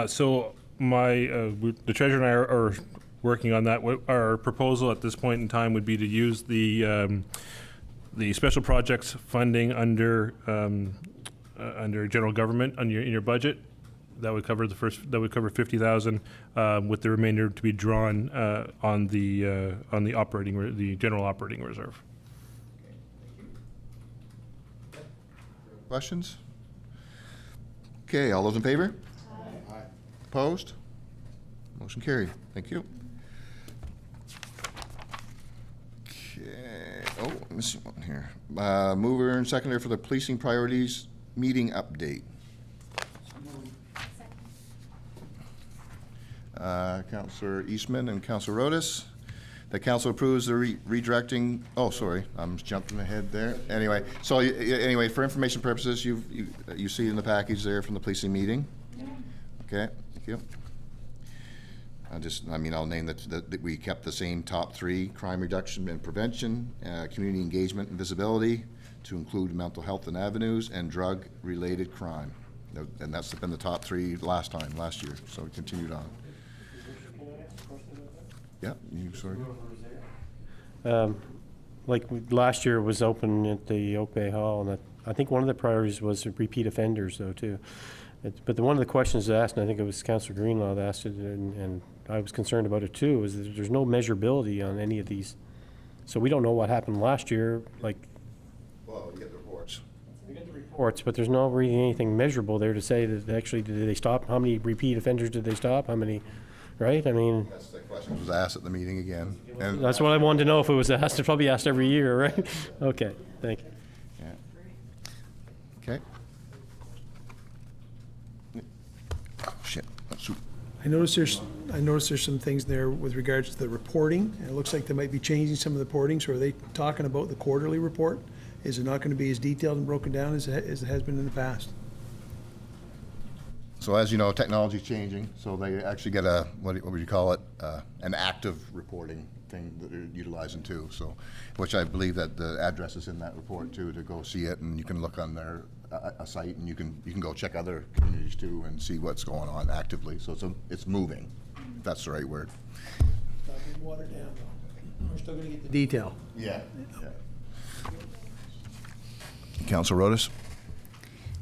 So the treasurer and I are working on that. Our proposal at this point in time would be to use the special projects funding under general government in your budget. That would cover cover 50,000, with the remainder to be drawn on the general operating reserve. Questions? Okay, all those in favor? Aye. Opposed? Motion carried. Thank you. Okay. Oh, let me see one here. Mover and seconder for the policing priorities meeting update. Councillor Eastman and Councillor Rodas. The council approves the redirecting. Oh, sorry, I'm jumping ahead there. Anyway, so anyway, for information purposes, you see in the package there from the policing meeting. Okay, thank you. I'll name that we kept the same top 3: crime reduction and prevention, community engagement and visibility, to include mental health and avenues, and drug-related crime. And that's been the top 3 last year. So we continued on. Yeah, you sorry. Like last year was open at the Oak Bay Hall, and I think one of the priorities was repeat offenders, though, too. But one of the questions asked, and I think it was Councillor Greenlaw that asked it, and I was concerned about it too, is that there's no measurability on any of these. So we don't know what happened last year. Well, we get the reports. We get the reports, but there's not really anything measurable there to say that actually did they stop? How many repeat offenders did they stop? How many? Right? I mean, that's the question was asked at the meeting again. And that's what I wanted to know, if it was asked. It's probably asked every year, right? Okay, thank you. Yeah. Okay. Oh, shit. I noticed there's some things there with regards to the reporting, and it looks like they might be changing some of the reporting. So are they talking about the quarterly report? Is it not going to be as detailed and broken down as it has been in the past? So as you know, technology's changing, so they actually get a, what would you call it, an active reporting thing that they're utilizing too. So, which I believe that the address is in that report too, to go see it, and you can look on their a site, and you can go check other communities too and see what's going on actively. So it's moving, if that's the right word. Not being watered down, though. We're still going to get the detail. Yeah. Councilor Rodas.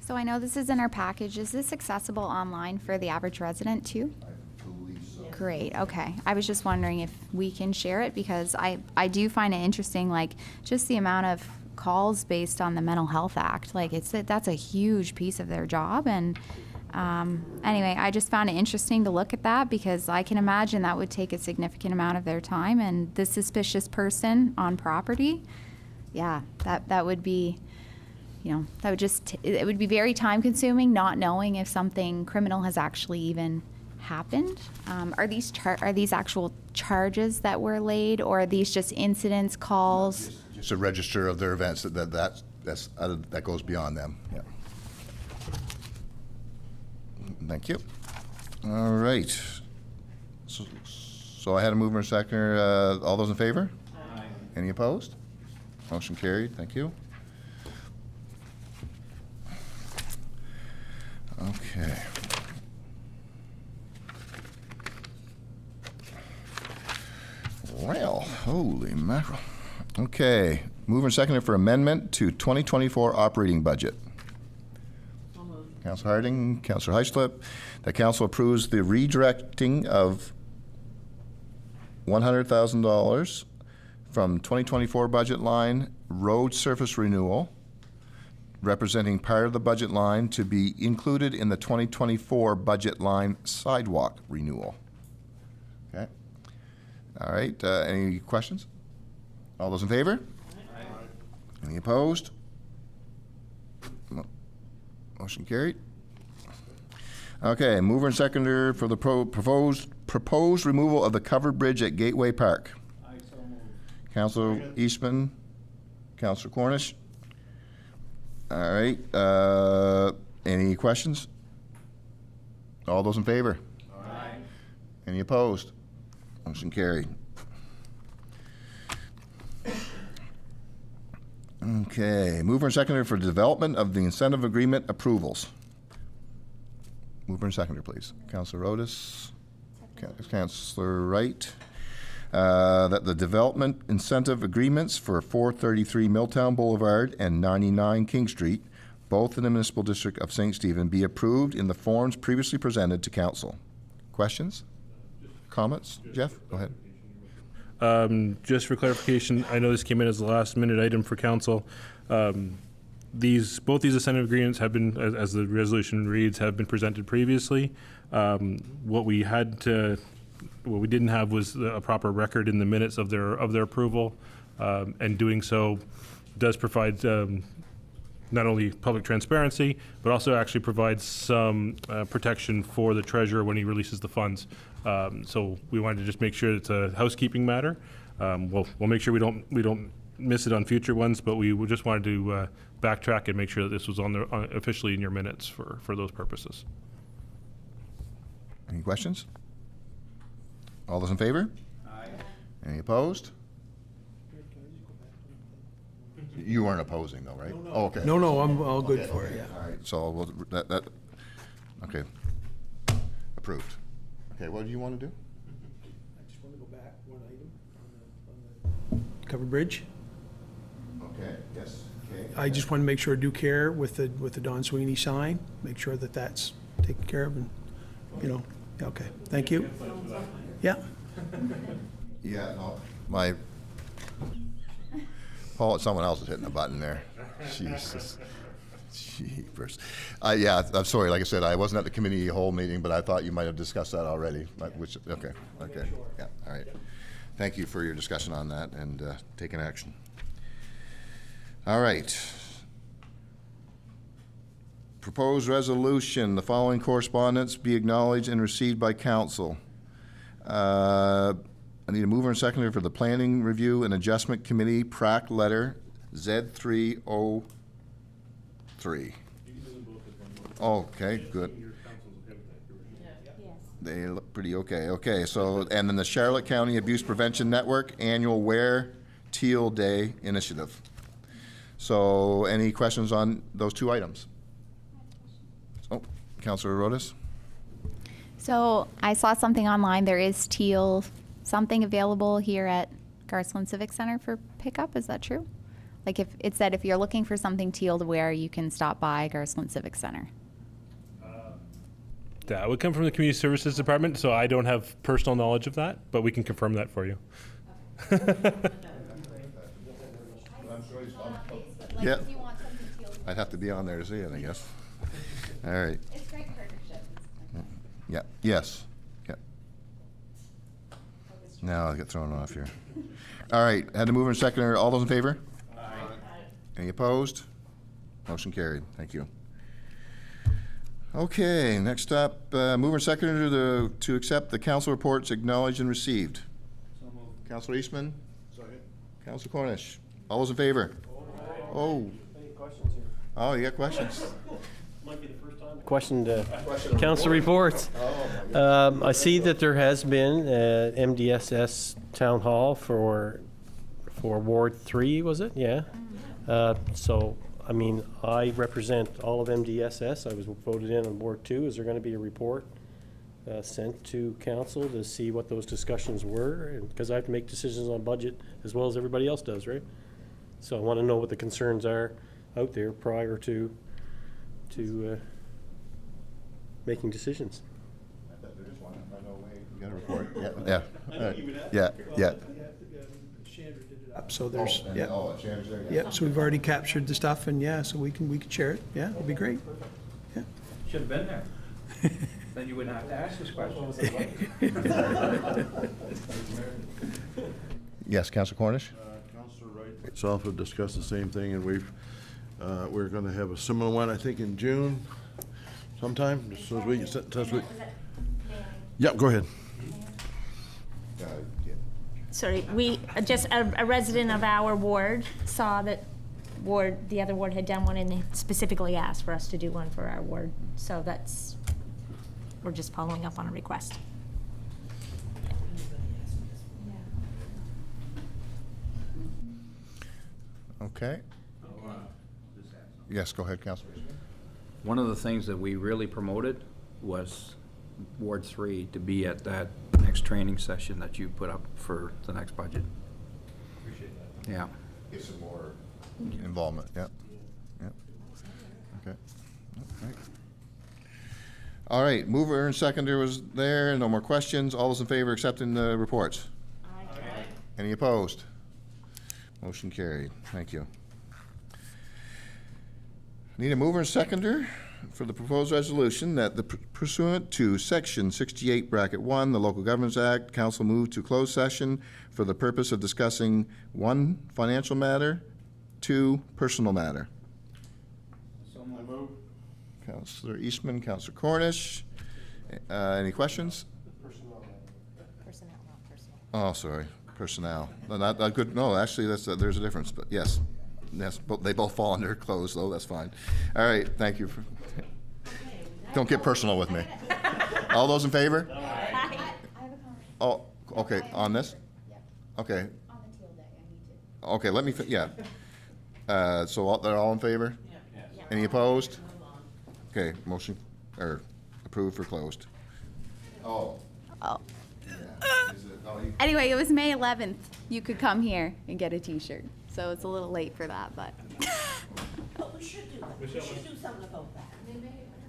So I know this is in our package. Is this accessible online for the average resident too? I believe so. Great, okay. I was just wondering if we can share it, because I do find it interesting, like just the amount of calls based on the Mental Health Act. Like that's a huge piece of their job. And anyway, I just found it interesting to look at that, because I can imagine that would take a significant amount of their time. And the suspicious person on property, yeah, that would be, it would be very time consuming, not knowing if something criminal has actually even happened? Are these actual charges that were laid, or are these just incidents, calls? Just a register of their events that goes beyond them. Yeah. Thank you. All right. So I had a mover and a seconder. All those in favor? Aye. Any opposed? Motion carried. Thank you. Okay. Well, holy mackerel. Okay. Mover and seconder for amendment to 2024 operating budget. Councilor Harding, Councilor Heislip, that council approves the redirecting of $100,000 from 2024 budget line road surface renewal, representing part of the budget line to be included in the 2024 budget line sidewalk renewal. Okay. All right. Any questions? All those in favor? Aye. Any opposed? Motion carried. Okay, mover and seconder for the proposed removal of the covered bridge at Gateway Park. I so move. Councilor Eastman, Councilor Cornish. All right. Any questions? All those in favor? Aye. Any opposed? Motion carried. Okay, mover and seconder for development of the incentive agreement approvals. Mover and seconder, please. Councilor Otis, Councilor Wright. That the development incentive agreements for 433 Milltown Boulevard and 99 King Street, both in the municipal district of St. Stephen, be approved in the forms previously presented to council. Questions? Comments? Jeff, go ahead. Just for clarification, I know this came in as the last minute item for council. Both these incentive agreements have been, as the resolution reads, have been presented previously. What we didn't have was a proper record in the minutes of their approval, and doing so does provide not only public transparency, but also actually provides some protection for the treasurer when he releases the funds. So we wanted to just make sure it's a housekeeping matter. We'll make sure we don't miss it on future ones, but we just wanted to backtrack and make sure that this was on officially in your minutes for those purposes. Any questions? All those in favor? Aye. Any opposed? You weren't opposing though, right? Oh, okay. No, I'm all good for it, yeah. All right, so okay. Approved. Okay, what do you want to do? I just want to go back one item on the covered bridge. Okay, yes, okay. I just want to make sure I do care with the Don Sweeney sign, make sure that that's taken care of, and, okay, thank you. Yeah. Yeah, no, Paul, someone else is hitting the button there. Jesus. Jeepers. Yeah, I'm sorry, like I said, I wasn't at the committee whole meeting, but I thought you might have discussed that already, okay, yeah, all right. Thank you for your discussion on that and taking action. All right. Proposed resolution, the following correspondence be acknowledged and received by council. I need a mover and seconder for the Planning Review and Adjustment Committee PRAC letter Z303. Okay, good. They look pretty okay. Okay, so, and then the Charlotte County Abuse Prevention Network Annual Wear Teal Day Initiative. So, any questions on those two items? Oh, Councilor Rodas? So I saw something online. There is teal something available here at Garceland Civic Center for pickup. Is that true? Like if it said if you're looking for something teal to wear, you can stop by Garceland Civic Center. That would come from the Community Services Department, so I don't have personal knowledge of that, but we can confirm that for you. Yeah. I'd have to be on there to see it, I guess. All right. It's great partnership. Yeah, yes, yeah. Now I get thrown off here. All right, had to move in seconder. All those in favor? Aye. Any opposed? Motion carried. Thank you. Okay, next up, mover and seconder to accept the council reports acknowledged and received. Councilor Eastman? Second. Councilor Cornish? All those in favor? Oh. Oh, you got questions? Question to council reports. I see that there has been MDSS town hall for Ward 3, was it? Yeah. So, I mean, I represent all of MDSS. I was voted in on Ward 2. Is there going to be a report sent to council to see what those discussions were? Because I have to make decisions on budget as well as everybody else does, right? So I want to know what the concerns are out there prior to making decisions. I bet there is one. I know you got a report. Yeah. So there's, And- yeah. Oh, Shannon's there? Yeah, so we've already captured the stuff, and yeah, so we can share it. Yeah, it'd be great. Yeah. Should have been there. Then you wouldn't have to ask this question. Yes, Councilor Cornish? Councilor Wright itself have discussed the same thing, and we're going to have a similar one, I think, in June sometime, as soon as we. Yeah, go ahead. Sorry, we, just a resident of our ward saw that the other ward had done one, and they specifically asked for us to do one for our ward. So we're just following up on a request. Okay. Yes, go ahead, Councilor. One of the things that we really promoted was Ward 3 to be at that next training session that you put up for the next budget. Appreciate that. Yeah. Get some more involvement, yeah. Okay. All right, mover and seconder was there, no more questions. All those in favor accepting the reports? Aye. Any opposed? Motion carried. Thank you. Need a mover and seconder for the proposed resolution that the pursuant to Section 68, Bracket 1, the Local Governments Act, council move to closed session for the purpose of discussing 1, financial matter, 2, personal matter. Councilor Eastman, Councilor Cornish. Any questions? Personnel, not personal. Oh, sorry, personnel. No, not good. No, actually, there's a difference. But yes, they both fall under closed, though. That's fine. All right, thank you. Don't get personal with me. All those in favor? Oh, okay. On this? Okay. Okay, let me. Yeah. So they're all in favor? Any opposed? Okay, motion, or approved for closed. Oh. Oh. Yeah. Is it, Anyway, it was May 11th. You could come here and get a T-shirt. So it's a little late for that, but. But we should do that. We should do something about that.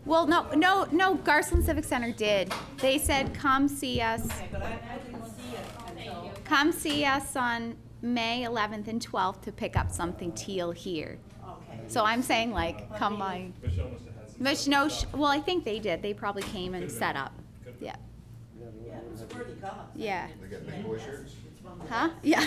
Well, no, Garceland Civic Center did. They said, come see us. Okay, but I didn't see it until. Come see us on May 11th and 12th to pick up something teal here. Okay. So I'm saying, like, come by. Well, I think they did. They probably came and set up. Yeah. Yeah, it was a worthy cause. Yeah. They got big boy shirts? Huh? Yeah.